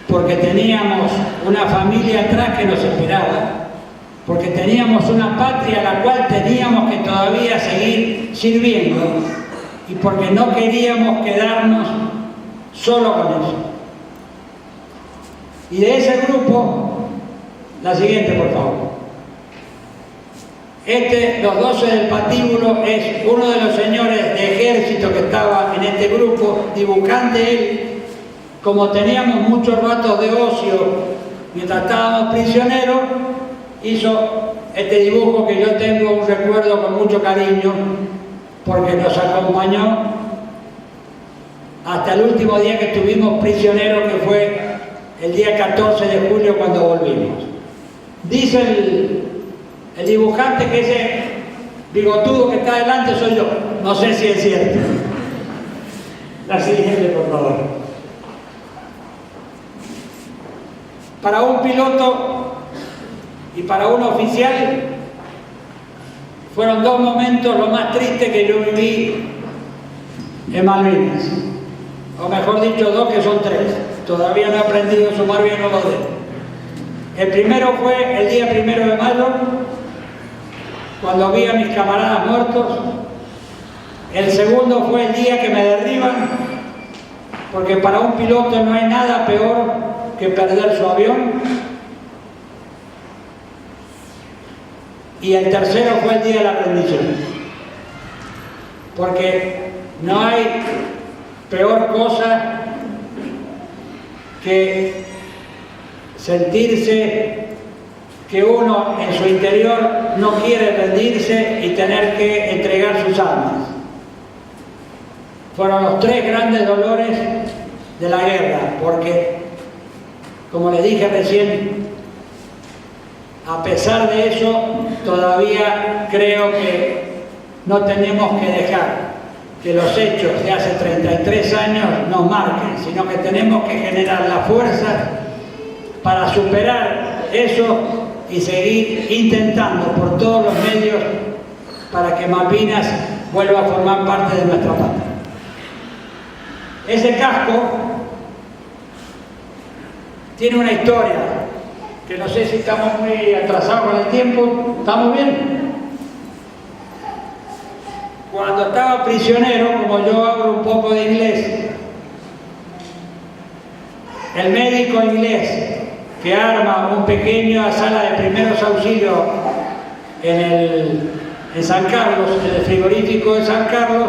Porque teníamos una familia atrás que nos esperaba, porque teníamos una patria a la cual teníamos que todavía seguir sirviendo y porque no queríamos quedarnos solo con eso. Y de ese grupo, la siguiente por favor. Los 12 del patíbulo es uno de los señores de ejército que estaba en este grupo, dibujante él. Como teníamos muchos ratos de ocio mientras estábamos prisioneros, hizo este dibujo que yo tengo un recuerdo con mucho cariño porque nos acompañó hasta el último día que estuvimos prisioneros, que fue el día 14 de julio cuando volvimos. Dice el dibujante que ese bigotudo que está adelante soy yo. No sé si es cierto. La siguiente, por favor. Para un piloto y para un oficial fueron dos momentos los más tristes que yo viví en Malvinas. O mejor dicho, dos, que son tres. Todavía no he aprendido a sumar bien los dedos. El primero fue el día 1 de mayo, cuando vi a mis camaradas muertos. El segundo fue el día que me derriban, porque para un piloto no hay nada peor que perder su avión. Y el tercero fue el día de la rendición, porque no hay peor cosa que sentirse que uno en su interior no quiere rendirse y tener que entregar sus almas. Fueron los tres grandes dolores de la guerra, porque, como les dije recién, a pesar de eso, todavía creo que no tenemos que dejar que los hechos de hace 33 años nos marquen, sino que tenemos que generar la fuerza para superar eso y seguir intentando por todos los medios para que Malvinas vuelva a formar parte de nuestra patria. Ese casco tiene una historia, que no sé si estamos muy atrasados con el tiempo. ¿Estamos bien? Cuando estaba prisionero, como yo hablo un poco de inglés, el médico inglés que arma una pequeña sala de primeros auxilios en San Carlos, en el frigorífico de San Carlos,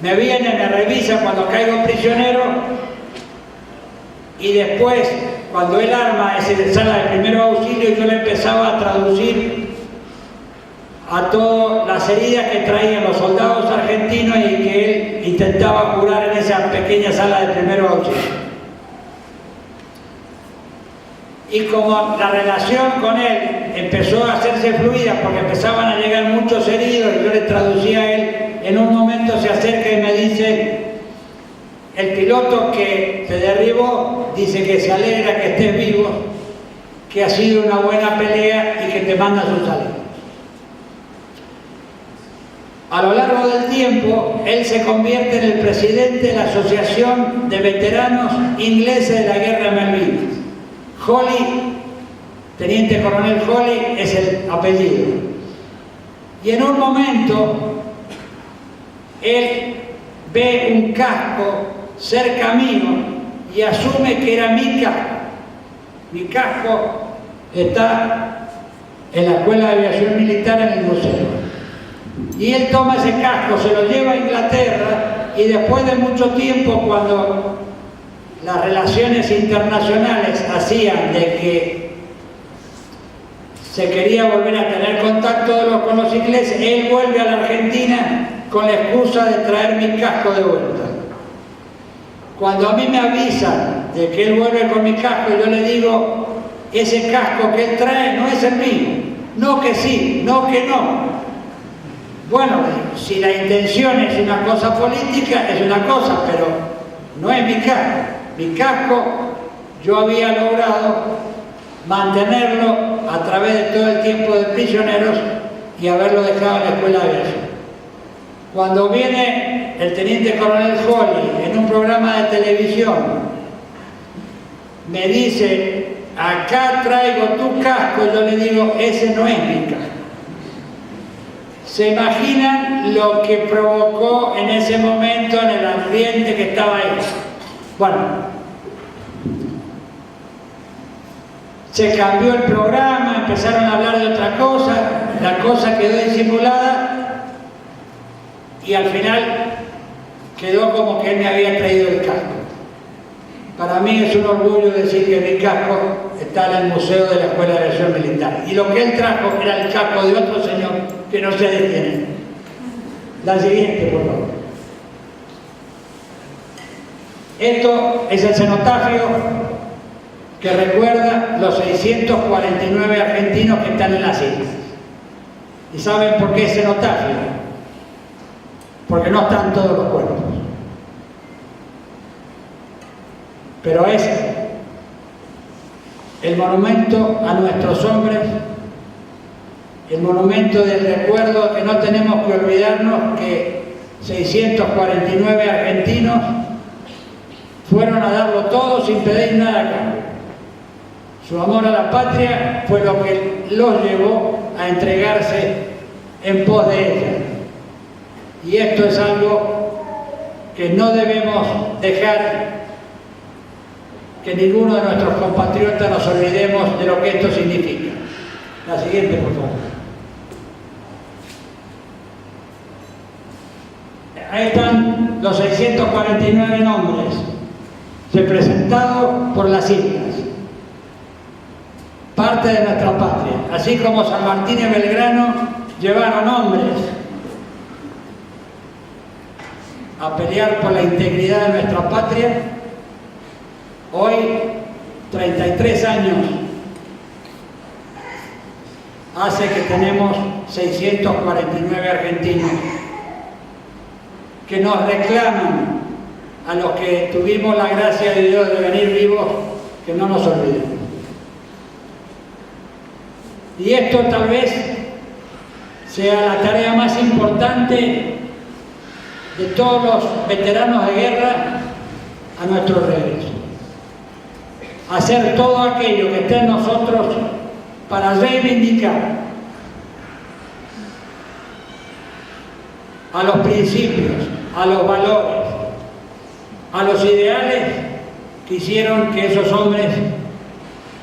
me viene, me revisa cuando caigo prisionero, y después, cuando él arma esa sala de primeros auxilios, yo le empezaba a traducir a todas las heridas que traían los soldados argentinos y que él intentaba curar en esa pequeña sala de primeros auxilios. Y como la relación con él empezó a hacerse fluida, porque empezaban a llegar muchos heridos y yo le traducía a él, en un momento se acerca y me dice: el piloto que te derribó dice que se alegra que estés vivo, que ha sido una buena pelea y que te manda sus saludos. A lo largo del tiempo, él se convierte en el presidente de la Asociación de Veteranos Ingleses de la Guerra de Malvinas. Holly, Teniente Coronel Holly, es el apellido. Y en un momento, él ve un casco cerca mío y asume que era mi casco. Mi casco está en la Escuela de Aviación Militar en el museo. Y él toma ese casco, se lo lleva a Inglaterra, y después de mucho tiempo, cuando las relaciones internacionales hacían de que se quería volver a tener contacto con los ingleses, él vuelve a la Argentina con la excusa de traer mi casco de vuelta. Cuando a mí me avisan de que él vuelve con mi casco, yo le digo: ese casco que él trae no es el mío. No que sí, no que no. Bueno, si la intención es una cosa política, es una cosa, pero no es mi casco. Mi casco yo había logrado mantenerlo a través de todo el tiempo de prisioneros y haberlo dejado en la Escuela de Aviación. Cuando viene el Teniente Coronel Holly en un programa de televisión, me dice: acá traigo tu casco, yo le digo: ese no es mi casco. ¿Se imaginan lo que provocó en ese momento en el ambiente que estaba ahí? Bueno, se cambió el programa, empezaron a hablar de otra cosa, la cosa quedó disimulada y al final quedó como que él me había traído el casco. Para mí es un orgullo decir que mi casco está en el Museo de la Escuela de Aviación Militar. Y lo que él trajo era el casco de otro señor que no sé de quién es. La siguiente, por favor. Esto es el cenotafio que recuerda los 649 argentinos que están en las islas. ¿Y saben por qué es cenotafio? Porque no están todos los cuerpos. Pero es el monumento a nuestros hombres, el monumento del recuerdo, que no tenemos que olvidarnos que 649 argentinos fueron a darlo todo sin pedir nada a cambio. Su amor a la patria fue lo que los llevó a entregarse en pos de ella. Y esto es algo que no debemos dejar que ninguno de nuestros compatriotas nos olvidemos de lo que esto significa. La siguiente, por favor. Ahí están los 649 nombres representados por las islas, parte de nuestra patria. Así como San Martín y Belgrano llevaron hombres a pelear por la integridad de nuestra patria, hoy, 33 años, hace que tenemos 649 argentinos que nos reclaman a los que tuvimos la gracia de Dios de venir vivos, que no nos olvidemos. Y esto tal vez sea la tarea más importante de todos los veteranos de guerra a nuestro regreso. Hacer todo aquello que esté en nosotros para reivindicar a los principios, a los valores, a los ideales que hicieron que esos hombres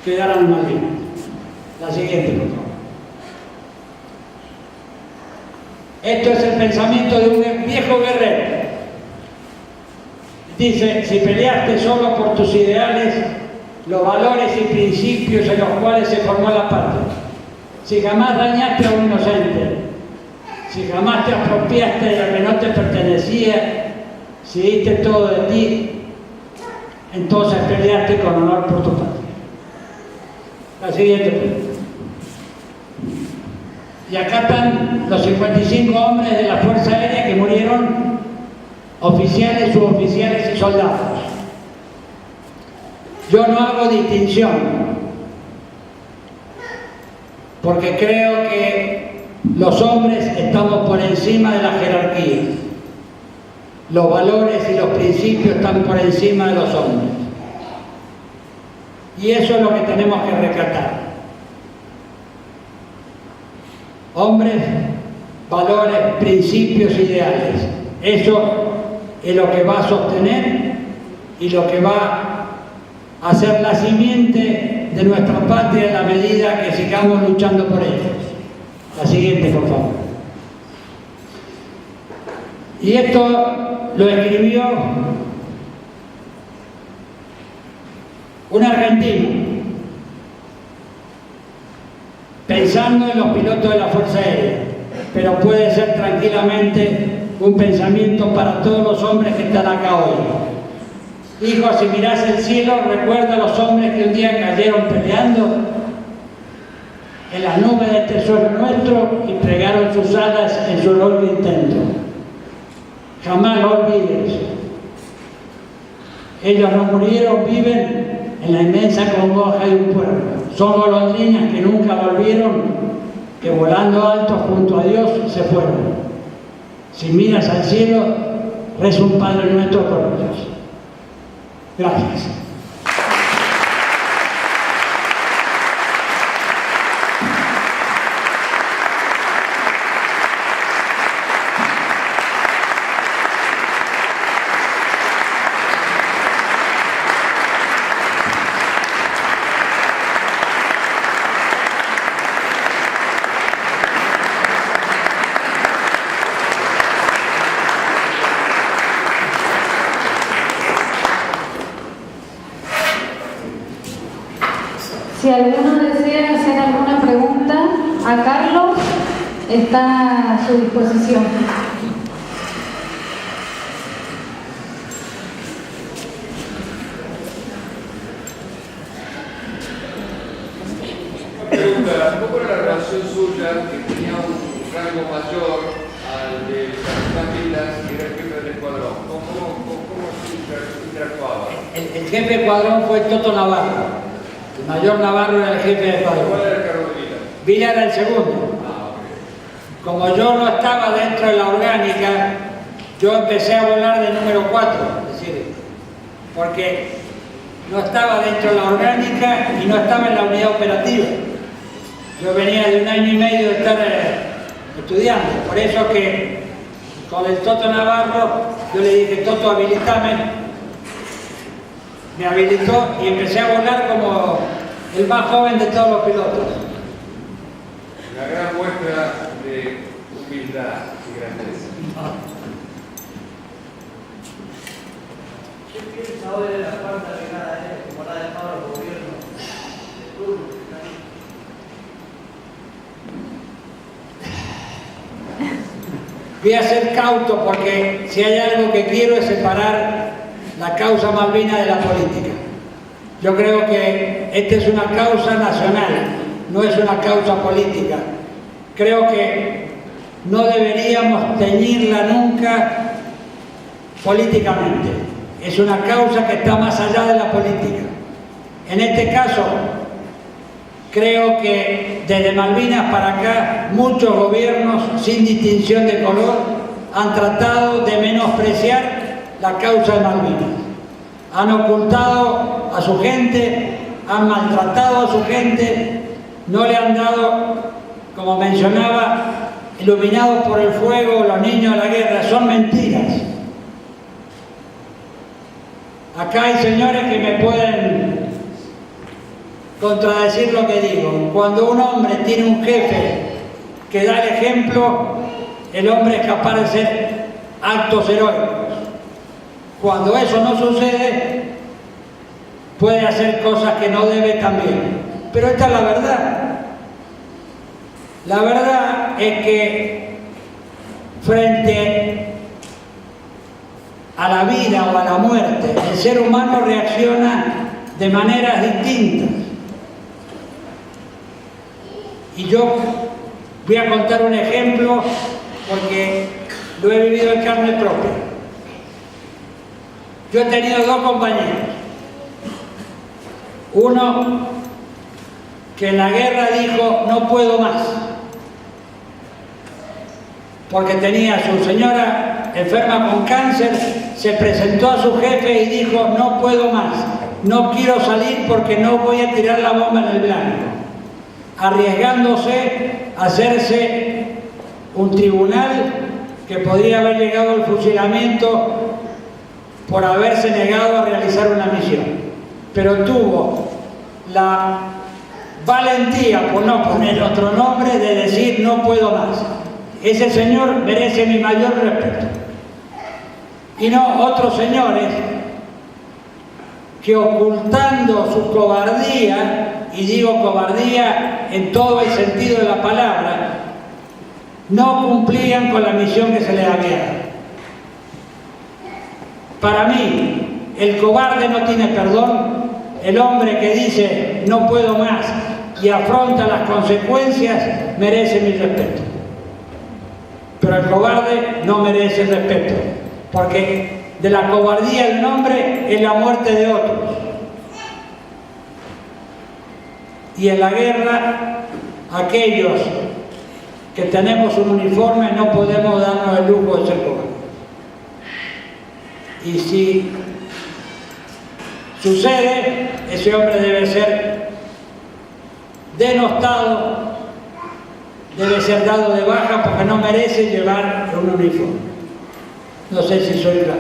quedaran en Malvinas. La siguiente, por favor. Esto es el pensamiento de un viejo guerrero. Dice: si peleaste solo por tus ideales, los valores y principios en los cuales se formó la patria, si jamás dañaste a un inocente, si jamás te apropiaste de lo que no te pertenecía, si diste todo de ti, entonces peleaste con honor por tu patria. La siguiente pregunta. Y acá están los 55 hombres de la Fuerza Aérea que murieron, oficiales, suboficiales y soldados. Yo no hago distinción, porque creo que los hombres estamos por encima de la jerarquía. Los valores y los principios están por encima de los hombres. Y eso es lo que tenemos que rescatar. Hombres, valores, principios, ideales. Eso es lo que va a sostener y lo que va a ser la simiente de nuestra patria en la medida que sigamos luchando por ellos. La siguiente, por favor. Y esto lo escribió un argentino, pensando en los pilotos de la Fuerza Aérea, pero puede ser tranquilamente un pensamiento para todos los hombres que están acá hoy. Hijo, si mirás el cielo, recuerda a los hombres que un día cayeron peleando en las nubes del tesoro nuestro y plegaron sus alas en su heroico intento. Jamás lo olvides. Ellos no murieron, viven en la inmensa congoja de un pueblo. Son golondrinas que nunca volvieron, que volando alto junto a Dios se fueron. Si miras al cielo, reza un Padre Nuestro por ellos. Gracias. Si alguno desea hacer alguna pregunta a Carlos, está a su disposición. relación suya que tenía un rango mayor al de Capitán Vilas y era el jefe del escuadrón. ¿Cómo se interactuaba? El jefe de escuadrón fue Toto Navarro. El mayor Navarro era el jefe de escuadrón. ¿Cuál era el cargo de Vilas? Vila era el segundo. Ah, ok. Como yo no estaba dentro de la orgánica, yo empecé a volar de número 4, es decir, porque no estaba dentro de la orgánica y no estaba en la unidad operativa. Yo venía de 1 año y medio de estar estudiando, por eso que con el Toto Navarro yo le dije, Toto, habilitame. Me habilitó y empecé a volar como el más joven de todos los pilotos. Una gran muestra de humildad y grandeza. ¿Qué piensa hoy de la cuarta brigada aérea como la ha dejado el gobierno de turno? Voy a ser cauto porque si hay algo que quiero es separar la causa Malvinas de la política. Yo creo que esta es una causa nacional, no es una causa política. Creo que no deberíamos teñirla nunca políticamente. Es una causa que está más allá de la política. En este caso, creo que desde Malvinas para acá, muchos gobiernos, sin distinción de color, han tratado de menospreciar la causa de Malvinas. Han ocultado a su gente, han maltratado a su gente, no le han dado, como mencionaba, iluminados por el fuego, los niños de la guerra. Son mentiras. Acá hay señores que me pueden contradecir lo que digo. Cuando un hombre tiene un jefe que da el ejemplo, el hombre es capaz de hacer actos heroicos. Cuando eso no sucede, puede hacer cosas que no debe también. Pero esta es la verdad. La verdad es que frente a la vida o a la muerte, el ser humano reacciona de maneras distintas. Y yo voy a contar un ejemplo porque lo he vivido en carne propia. Yo he tenido 2 compañeros. Uno que en la guerra dijo, no puedo más, porque tenía a su señora enferma con cáncer, se presentó a su jefe y dijo, no puedo más, no quiero salir porque no voy a tirar la bomba en el blanco, arriesgándose a hacerse un tribunal que podría haber llegado al fusilamiento por haberse negado a realizar una misión. Pero tuvo la valentía, por no poner otro nombre, de decir no puedo más. Ese señor merece mi mayor respeto. Y no otros señores que ocultando su cobardía, y digo cobardía en todo el sentido de la palabra, no cumplían con la misión que se les había dado. Para mí, el cobarde no tiene perdón. El hombre que dice no puedo más y afronta las consecuencias merece mi respeto. Pero el cobarde no merece respeto, porque de la cobardía del hombre es la muerte de otros. Y en la guerra, aquellos que tenemos un uniforme no podemos darnos el lujo de ser cobardes. Y si sucede, ese hombre debe ser denostado, debe ser dado de baja porque no merece llevar un uniforme. No sé si soy claro.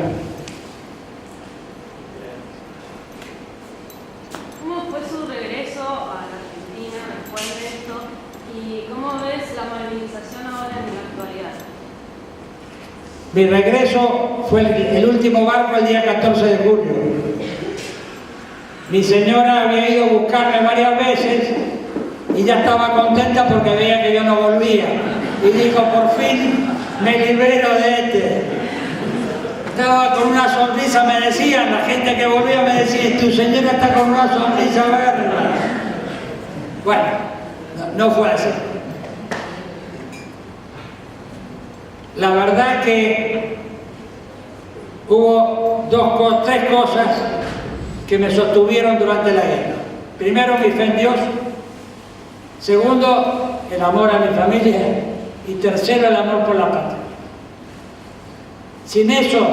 ¿Cómo fue su regreso a la Argentina después de esto? ¿Y cómo ves la movilización ahora en la actualidad? Mi regreso fue el último barco el día 14 de julio. Mi señora había ido a buscarme varias veces y ya estaba contenta porque veía que yo no volvía. Y dijo, por fin me libero de este. Estaba con una sonrisa, me decían, la gente que volvía me decía, tu señora está con una sonrisa verde. Bueno, no fue así. La verdad que hubo tres cosas que me sostuvieron durante la guerra. Primero, mi fe en Dios. Segundo, el amor a mi familia. Y tercero, el amor por la patria. Sin eso,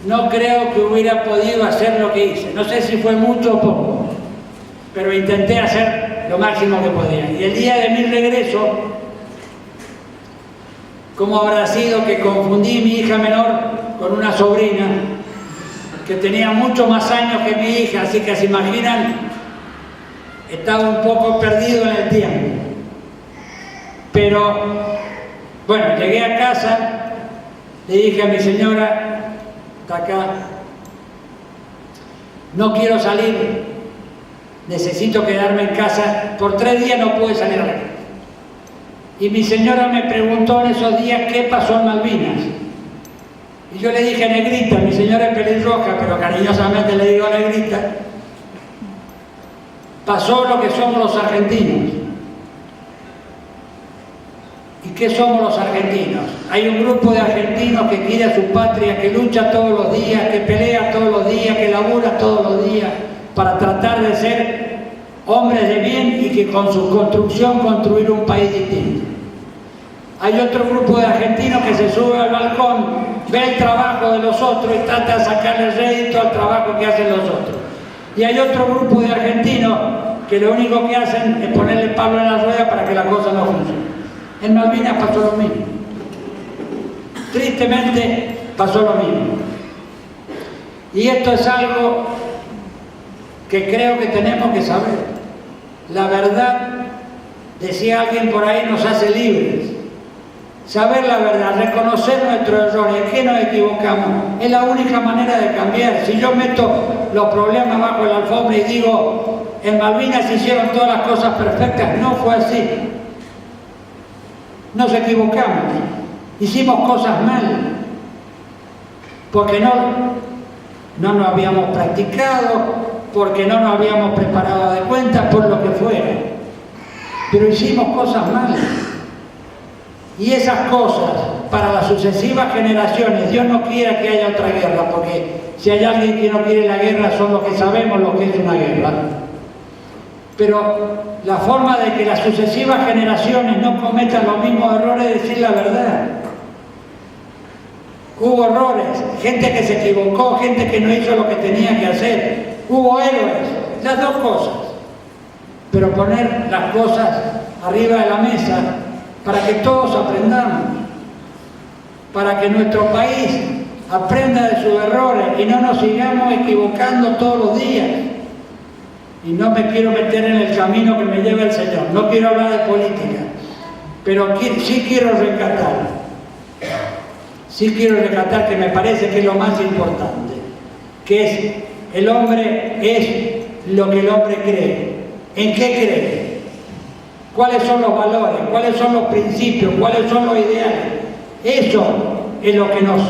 no creo que hubiera podido hacer lo que hice. No sé si fue mucho o poco, pero intenté hacer lo máximo que podía. Y el día de mi regreso, ¿cómo habrá sido que confundí mi hija menor con una sobrina que tenía mucho más años que mi hija? Así que se imaginan, estaba un poco perdido en el tiempo. Pero, bueno, llegué a casa, le dije a mi señora, está acá, no quiero salir, necesito quedarme en casa, por 3 días no pude salir a la calle. Y mi señora me preguntó en esos días qué pasó en Malvinas. Y yo le dije, negrita, mi señora es pelirroja, pero cariñosamente le digo negrita, pasó lo que somos los argentinos. ¿Y qué somos los argentinos? Hay un grupo de argentinos que quiere a su patria, que lucha todos los días, que pelea todos los días, que labura todos los días para tratar de ser hombres de bien y que con su construcción construir un país distinto. Hay otro grupo de argentinos que se sube al balcón, ve el trabajo de los otros y trata de sacarle rédito al trabajo que hacen los otros. Y hay otro grupo de argentinos que lo único que hacen es ponerle palo en la rueda para que la cosa no funcione. En Malvinas pasó lo mismo. Tristemente pasó lo mismo. Y esto es algo que creo que tenemos que saber. La verdad, decía alguien por ahí, nos hace libres. Saber la verdad, reconocer nuestros errores, en qué nos equivocamos, es la única manera de cambiar. Si yo meto los problemas bajo la alfombra y digo, en Malvinas se hicieron todas las cosas perfectas, no fue así. Nos equivocamos, hicimos cosas mal, porque no nos habíamos practicado, porque no nos habíamos preparado de cuenta, por lo que fuera. Pero hicimos cosas mal. Y esas cosas, para las sucesivas generaciones, Dios no quiera que haya otra guerra, porque si hay alguien que no quiere la guerra son los que sabemos lo que es una guerra. Pero la forma de que las sucesivas generaciones no cometan los mismos errores es decir la verdad. Hubo errores, gente que se equivocó, gente que no hizo lo que tenía que hacer. Hubo héroes, las dos cosas. Pero poner las cosas arriba de la mesa para que todos aprendamos, para que nuestro país aprenda de sus errores y no nos sigamos equivocando todos los días. Y no me quiero meter en el camino que me lleva el Señor, no quiero hablar de política, pero sí quiero rescatar que me parece que es lo más importante, que es el hombre es lo que el hombre cree. ¿En qué cree? ¿Cuáles son los valores? ¿Cuáles son los principios? ¿Cuáles son los ideales? Eso es lo que nos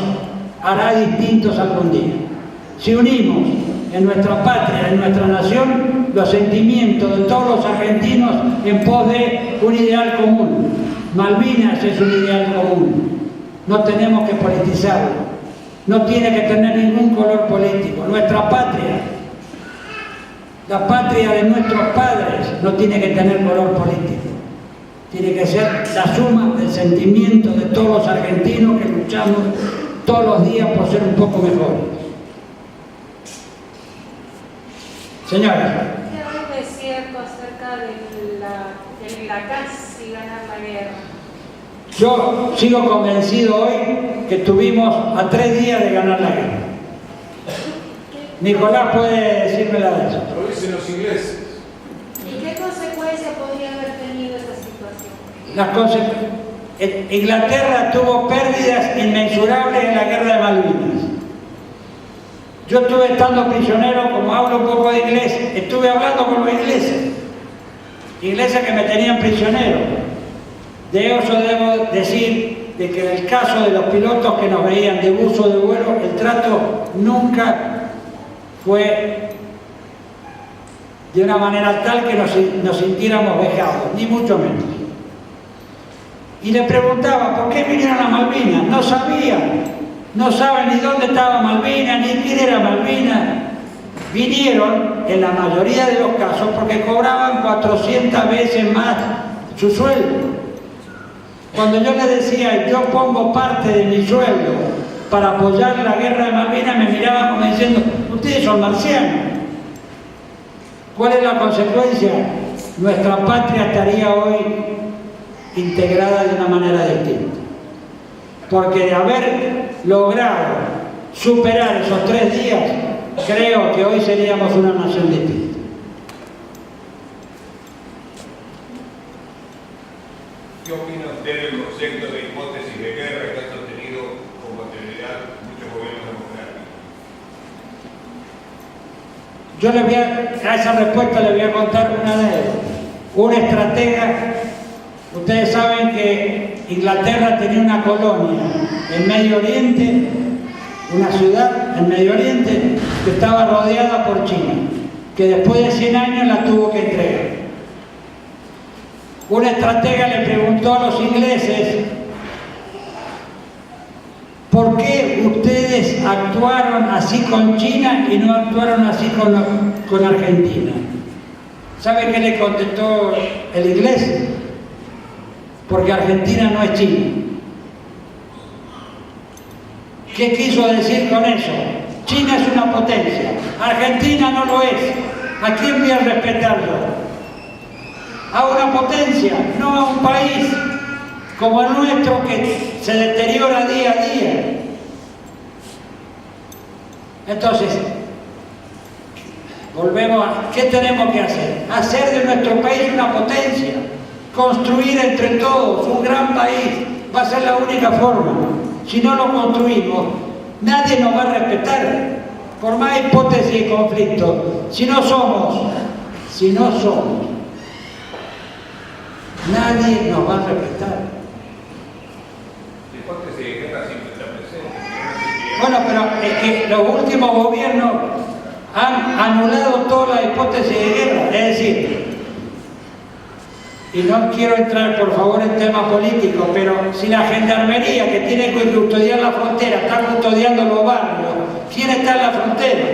hará distintos algún día. Si unimos en nuestra patria, en nuestra nación, los sentimientos de todos los argentinos en pos de un ideal común. Malvinas es un ideal común. No tenemos que politizarlo. No tiene que tener ningún color político. Nuestra patria, la patria de nuestros padres, no tiene que tener color político. Tiene que ser la suma del sentimiento de todos los argentinos que luchamos todos los días por ser un poco mejores. Señora. ¿Qué algo es cierto acerca de la casi ganar la guerra? Yo sigo convencido hoy que estuvimos a 3 días de ganar la guerra. Nicolás puede decirme la de eso. Lo dicen los ingleses. ¿Y qué consecuencia podría haber tenido esta situación? Inglaterra tuvo pérdidas inmensurables en la guerra de Malvinas. Yo estuve estando prisionero, como hablo un poco de inglés, estuve hablando con los ingleses que me tenían prisionero. De eso debo decir de que en el caso de los pilotos que nos veían de buzo de vuelo, el trato nunca fue de una manera tal que nos sintiéramos vejados, ni mucho menos. Y le preguntaba, ¿por qué vinieron a Malvinas? No sabían, no saben ni dónde estaba Malvinas, ni quién era Malvinas. Vinieron, en la mayoría de los casos, porque cobraban 400 veces más su sueldo. Cuando yo le decía, yo pongo parte de mi sueldo para apoyar la guerra de Malvinas, me miraban como diciendo, ustedes son marcianos. ¿Cuál es la consecuencia? Nuestra patria estaría hoy integrada de una manera distinta. Porque de haber logrado superar esos 3 días, creo que hoy seríamos una nación distinta. ¿Qué opina usted del concepto de hipótesis de guerra que han sostenido con anterioridad muchos gobiernos democráticos? Yo a esa respuesta le voy a contar una de ellas. Un estratega, ustedes saben que Inglaterra tenía una colonia en Medio Oriente, una ciudad en Medio Oriente que estaba rodeada por China, que después de 100 años la tuvo que entregar. Un estratega le preguntó a los ingleses, ¿por qué ustedes actuaron así con China y no actuaron así con Argentina? ¿Sabe qué le contestó el inglés? Porque Argentina no es China. ¿Qué quiso decir con eso? China es una potencia, Argentina no lo es. ¿A quién voy a respetarlo? A una potencia, no a un país como el nuestro que se deteriora día a día. Entonces, volvemos a, ¿qué tenemos que hacer? Hacer de nuestro país una potencia, construir entre todos un gran país, va a ser la única forma. Si no lo construimos, nadie nos va a respetar, por más hipótesis y conflicto. Si no somos, nadie nos va a respetar. La hipótesis de guerra siempre está presente. Bueno, pero es que los últimos gobiernos han anulado toda la hipótesis de guerra. Es decir, y no quiero entrar por favor en temas políticos, pero si la gendarmería que tiene que custodiar la frontera está custodiando los barrios, ¿quién está en la frontera?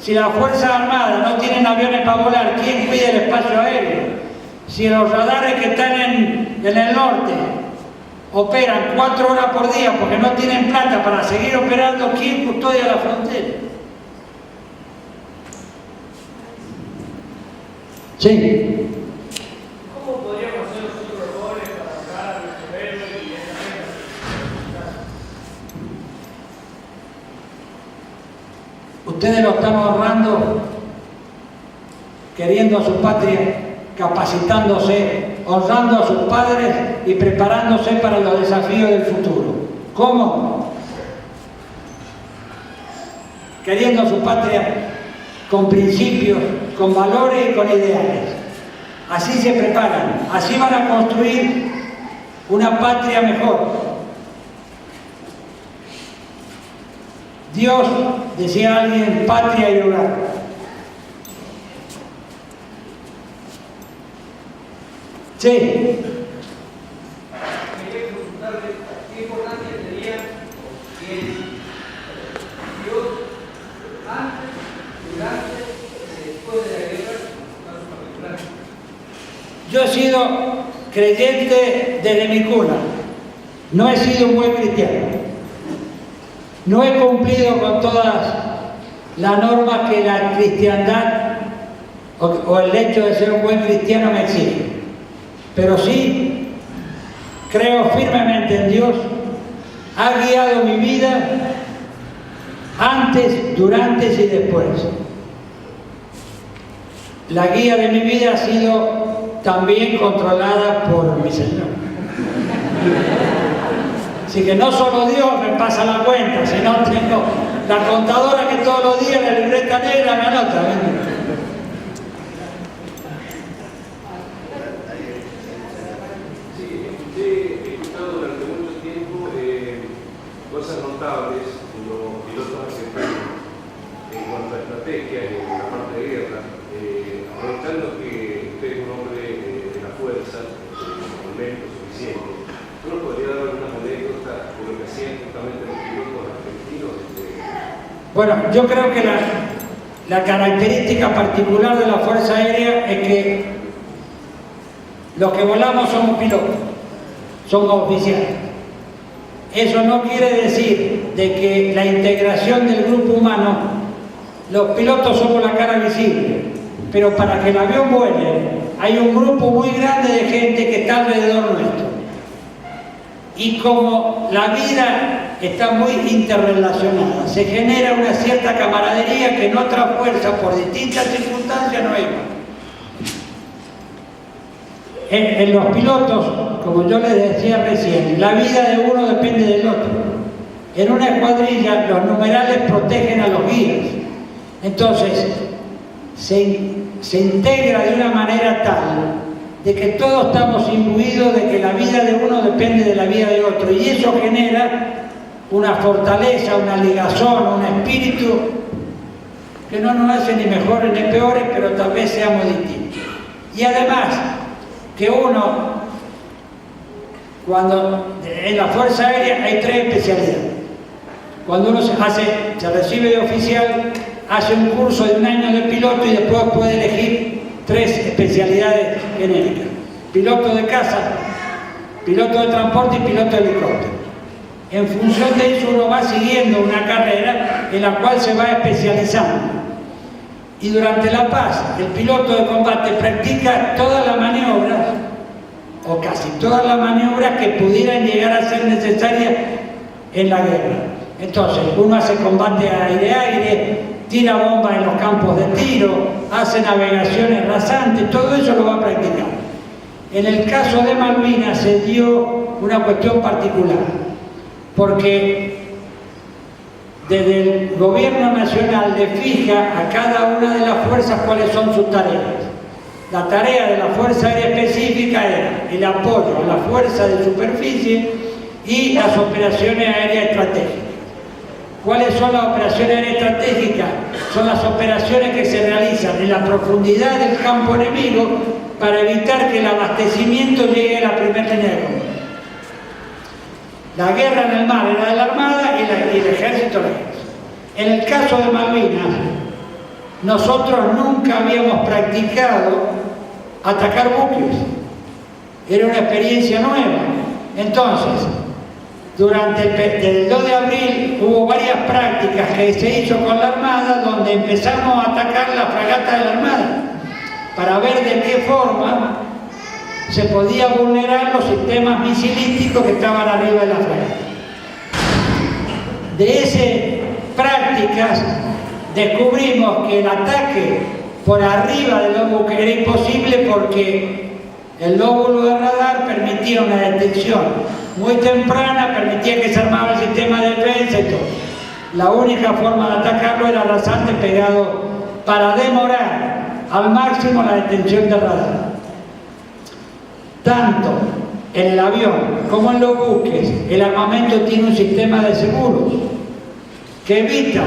Si las Fuerzas Armadas no tienen aviones para volar, ¿quién cuida el espacio aéreo? Si los radares que están en el norte operan 4 horas por día porque no tienen plata para seguir operando, ¿quién custodia la frontera? Sí. ¿Cómo podríamos hacer nosotros los jóvenes para bajar a nuestro héroe y esa gente? Ustedes lo están ahorrando queriendo a su patria, capacitándose, honrando a sus padres y preparándose para los desafíos del futuro. ¿Cómo? Queriendo a su patria con principios, con valores y con ideales. Así se preparan, así van a construir una patria mejor. Dios, decía alguien, patria y hogar. Sí. Quería preguntarle qué importancia tenía que Dios antes, durante y después de la guerra, en caso particular. Yo he sido creyente desde mi cuna. No he sido un buen cristiano. No he cumplido con todas las normas que la cristiandad o el hecho de ser un buen cristiano me exige. Pero sí creo firmemente en Dios. Ha guiado mi vida antes, durante y después. La guía de mi vida ha sido también controlada por mi Señor. Así que no solo Dios me pasa la cuenta, sino tengo la contadora que todos los días en la libreta negra me anota. He escuchado durante mucho tiempo cosas notables de los pilotos argentinos en cuanto a estrategia en la parte de guerra, aprovechando que usted es un hombre de la fuerza, con mérito suficiente. Uno Bueno, yo creo que la característica particular de la Fuerza Aérea es que los que volamos somos pilotos, somos oficiales. Eso no quiere decir de que la integración del grupo humano, los pilotos somos la cara visible, pero para que el avión vuele hay un grupo muy grande de gente que está alrededor nuestro. Y como la vida está muy interrelacionada, se genera una cierta camaradería que en otras fuerzas, por distintas circunstancias, no hay. En los pilotos, como yo les decía recién, la vida de uno depende del otro. En una escuadrilla los numerales protegen a los guías. Entonces, se integra de una manera tal de que todos estamos imbuidos de que la vida de uno depende de la vida de otro, y eso genera una fortaleza, una ligazón, un espíritu que no nos hace ni mejores ni peores, pero tal vez seamos distintos. Y además, que uno, cuando en la Fuerza Aérea hay 3 especialidades. Cuando uno se recibe de oficial, hace un curso de 1 año de piloto y después puede elegir 3 especialidades genéricas: piloto de caza, piloto de transporte y piloto de helicóptero. En función de eso uno va siguiendo una carrera en la cual se va especializando. Y durante la paz, el piloto de combate practica todas las maniobras, o casi todas las maniobras que pudieran llegar a ser necesarias en la guerra. Entonces, uno hace combate aire-aire, tira bombas en los campos de tiro, hace navegaciones rasantes, todo eso lo va a practicar. En el caso de Malvinas se dio una cuestión particular, porque desde el gobierno nacional le fija a cada una de las fuerzas cuáles son sus tareas. La tarea de la Fuerza Aérea específica era el apoyo a la fuerza de superficie y las operaciones aéreas estratégicas. ¿Cuáles son las operaciones aéreas estratégicas? Son las operaciones que se realizan en la profundidad del campo enemigo para evitar que el abastecimiento llegue a la primera línea de combate. La guerra en el mar era de la Armada y el Ejército de la Guerra. En el caso de Malvinas, nosotros nunca habíamos practicado atacar buques. Era una experiencia nueva. Entonces, desde el 2 de abril hubo varias prácticas que se hizo con la Armada, donde empezamos a atacar la fragata de la Armada para ver de qué forma se podía vulnerar los sistemas misilísticos que estaban arriba de la fragata. De esas prácticas descubrimos que el ataque por arriba de los buques era imposible porque el lóbulo de radar permitía una detección muy temprana, permitía que se armaba el sistema de defensa y todo. La única forma de atacarlo era rasante pegado para demorar al máximo la detención del radar. Tanto en el avión como en los buques, el armamento tiene un sistema de seguros que evita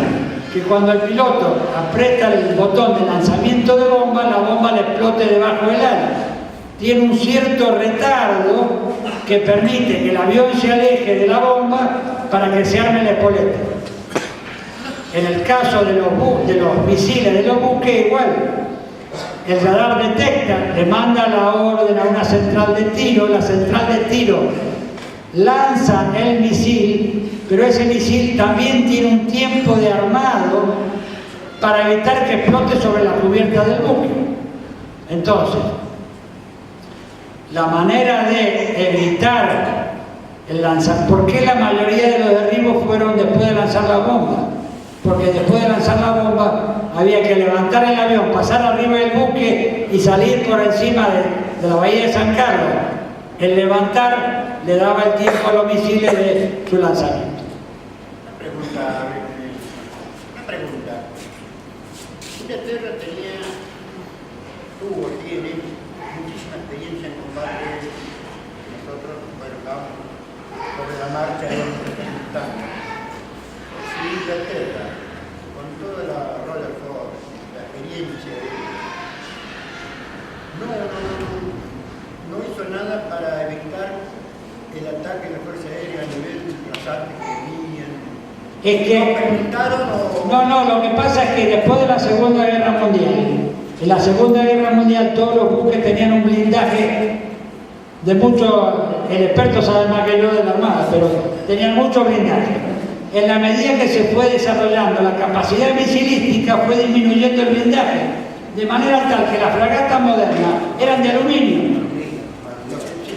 que cuando el piloto aprieta el botón de lanzamiento de bomba, la bomba le explote debajo del ala. Tiene un cierto retardo que permite que el avión se aleje de la bomba para que se arme la espoleta. En el caso de los misiles de los buques, igual. El radar detecta, le manda la orden a una central de tiro, la central de tiro lanza el misil, pero ese misil también tiene un tiempo de armado para evitar que explote sobre la cubierta del buque. Entonces, la manera de evitar el lanzar, ¿por qué la mayoría de los derribos fueron después de lanzar la bomba? Porque después de lanzar la bomba había que levantar el avión, pasar arriba del buque y salir por encima de la bahía de San Carlos. El levantar le daba el tiempo a los misiles de su lanzamiento. Una pregunta. Inglaterra tiene muchísima experiencia en combate. Nosotros, bueno, vamos sobre la marcha de los representantes. Si Inglaterra, con toda la Royal Force, la experiencia, no hizo nada para evitar el ataque de la Fuerza Aérea a nivel rasante que tenían, Es que... ¿Preguntaron o...? No, lo que pasa es que después de la Segunda Guerra Mundial, en la Segunda Guerra Mundial todos los buques tenían un blindaje de mucho, el experto sabe más que yo de la Armada, pero tenían mucho blindaje. En la medida que se fue desarrollando la capacidad misilística fue disminuyendo el blindaje, de manera tal que las fragatas modernas eran de aluminio.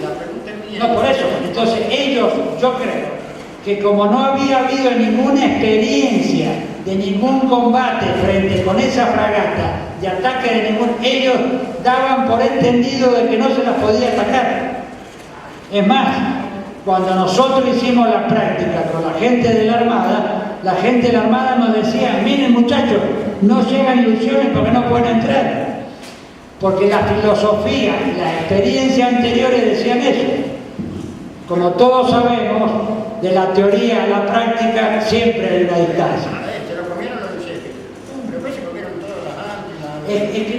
La pregunta es mía. No, por eso. Entonces ellos, yo creo que como no había habido ninguna experiencia de ningún combate frente con esa fragata, de ataque de ningún... ellos daban por entendido de que no se las podía atacar. Es más, cuando nosotros hicimos la práctica con la gente de la Armada nos decía, miren muchachos, no llegan ilusiones porque no pueden entrar. Porque la filosofía y las experiencias anteriores decían eso. Como todos sabemos, de la teoría a la práctica siempre hay una distancia. Se lo comieron los jefes, pero después se comieron todas las antes. Es que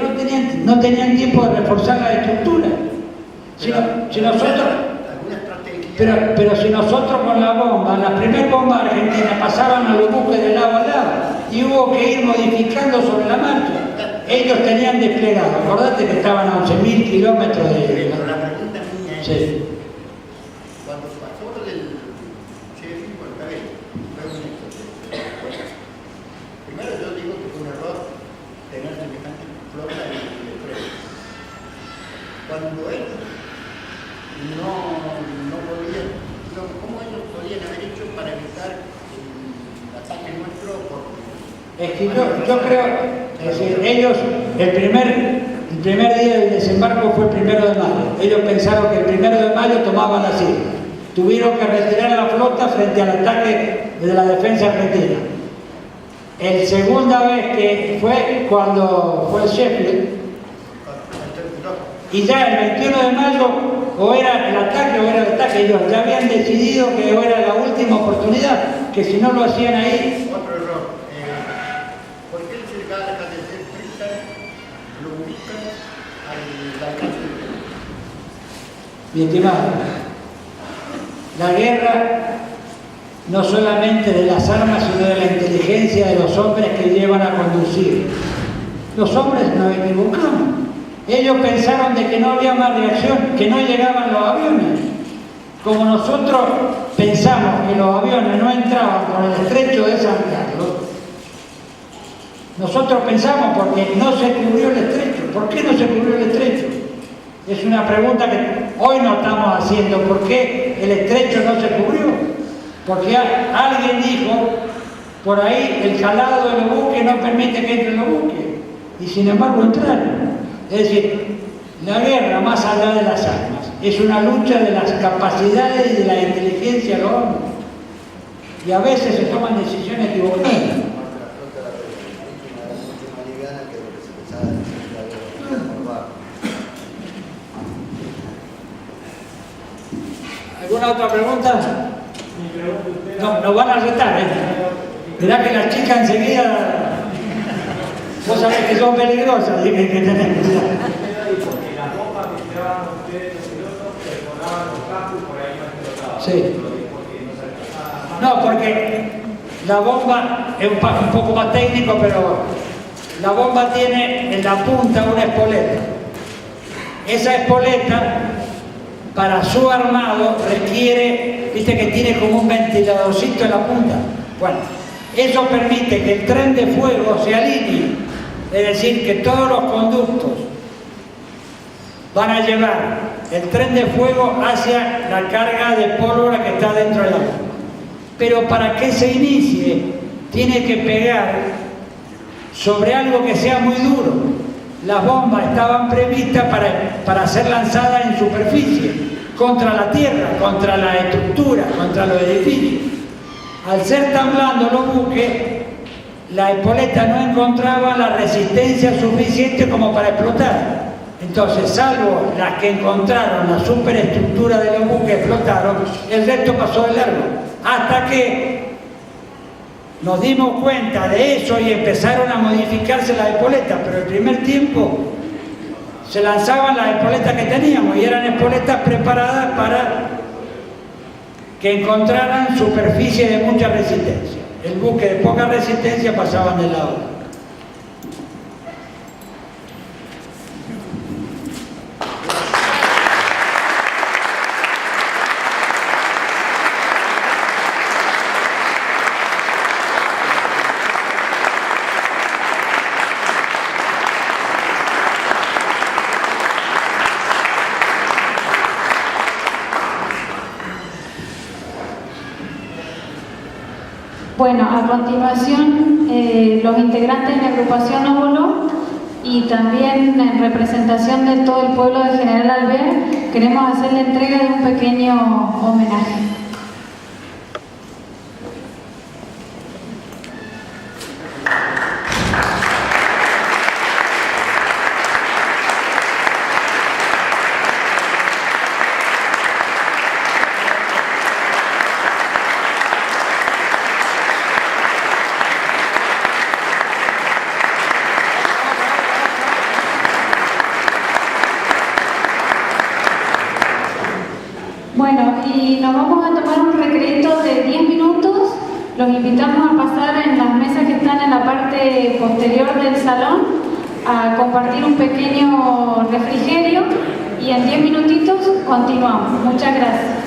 no tenían tiempo de reforzar la estructura. Si nosotros... Pero si nosotros con la bomba, la primera bomba argentina, pasaban a los buques de lado a lado y hubo que ir modificando sobre la marcha. Ellos tenían desplegado, acordate que estaban a 11.000 kilómetros de... Pero la pregunta mía es, Sí. cuando pasó lo del Che-50, fue un éxito. Primero yo digo que fue un error tener semejante flota de frenos. Cuando ellos no podían, ¿cómo ellos podían haber hecho para evitar el ataque nuestro? Es que yo creo, es decir, ellos, el primer día del desembarco fue el 1 de mayo. Ellos pensaron que el 1 de mayo tomaban la Siria. Tuvieron que retirar la flota frente al ataque de la defensa argentina. La segunda vez que fue cuando fue Sheffield, y ya el 21 de mayo o era el ataque, ellos ya habían decidido que era la última oportunidad, que si no lo hacían ahí... Otro error. ¿Por qué se carga de Tristan lo ubican al alcance de... Mi estimado, la guerra no solamente de las armas, sino de la inteligencia de los hombres que llevan a conducir. Los hombres nos equivocamos. Ellos pensaron de que no había más reacción, que no llegaban los aviones. Como nosotros pensamos que los aviones no entraban por el estrecho de San Carlos, nosotros pensamos porque no se cubrió el estrecho. ¿Por qué no se cubrió el estrecho? Es una pregunta que hoy no estamos haciendo. ¿Por qué el estrecho no se cubrió? Porque alguien dijo, por ahí el calado de los buques no permite que entren los buques. Y sin embargo entraron. Es decir, la guerra, más allá de las armas, es una lucha de las capacidades y de la inteligencia de los hombres. Y a veces se toman decisiones equivocadas. ¿Alguna otra pregunta? No, nos van a retar, ¿eh? Mirá que las chicas enseguida... Vos sabés que son peligrosas, así que hay que tener cuidado. Porque las bombas que llevaban ustedes los pilotos perforaban los cascos y por ahí no explotaban. Sí. Porque no se alcanzaba. No, porque la bomba es un poco más técnico, pero la bomba tiene en la punta una espoleta. Esa espoleta, para su armado, requiere, viste que tiene como un ventiladorcito en la punta. Bueno, eso permite que el tren de fuego se alinee. Es decir, que todos los conductos van a llevar el tren de fuego hacia la carga de pólvora que está dentro de la bomba. Pero para que se inicie, tiene que pegar sobre algo que sea muy duro. Las bombas estaban previstas para ser lanzadas en superficie, contra la tierra, contra la estructura, contra los edificios. Al ser tan blandos los buques, la espoleta no encontraba la resistencia suficiente como para explotar. Entonces, salvo las que encontraron la superestructura de los buques, explotaron, el resto pasó de largo. Hasta que nos dimos cuenta de eso y empezaron a modificarse las espoletas, pero el primer tiempo se lanzaban las espoletas que teníamos y eran espoletas preparadas para que encontraran superficie de mucha resistencia. el buque de poca resistencia pasaba en el lado. Bueno, a continuación, los integrantes de la agrupación Óbolo y también en representación de todo el pueblo de General Alvear, queremos hacer la entrega de un pequeño homenaje. Bueno, y nos vamos a tomar un recreito de 10 minutos. Los invitamos a pasar en las mesas que están en la parte posterior del salón a compartir un pequeño refrigerio y en 10 minutitos continuamos. Muchas gracias.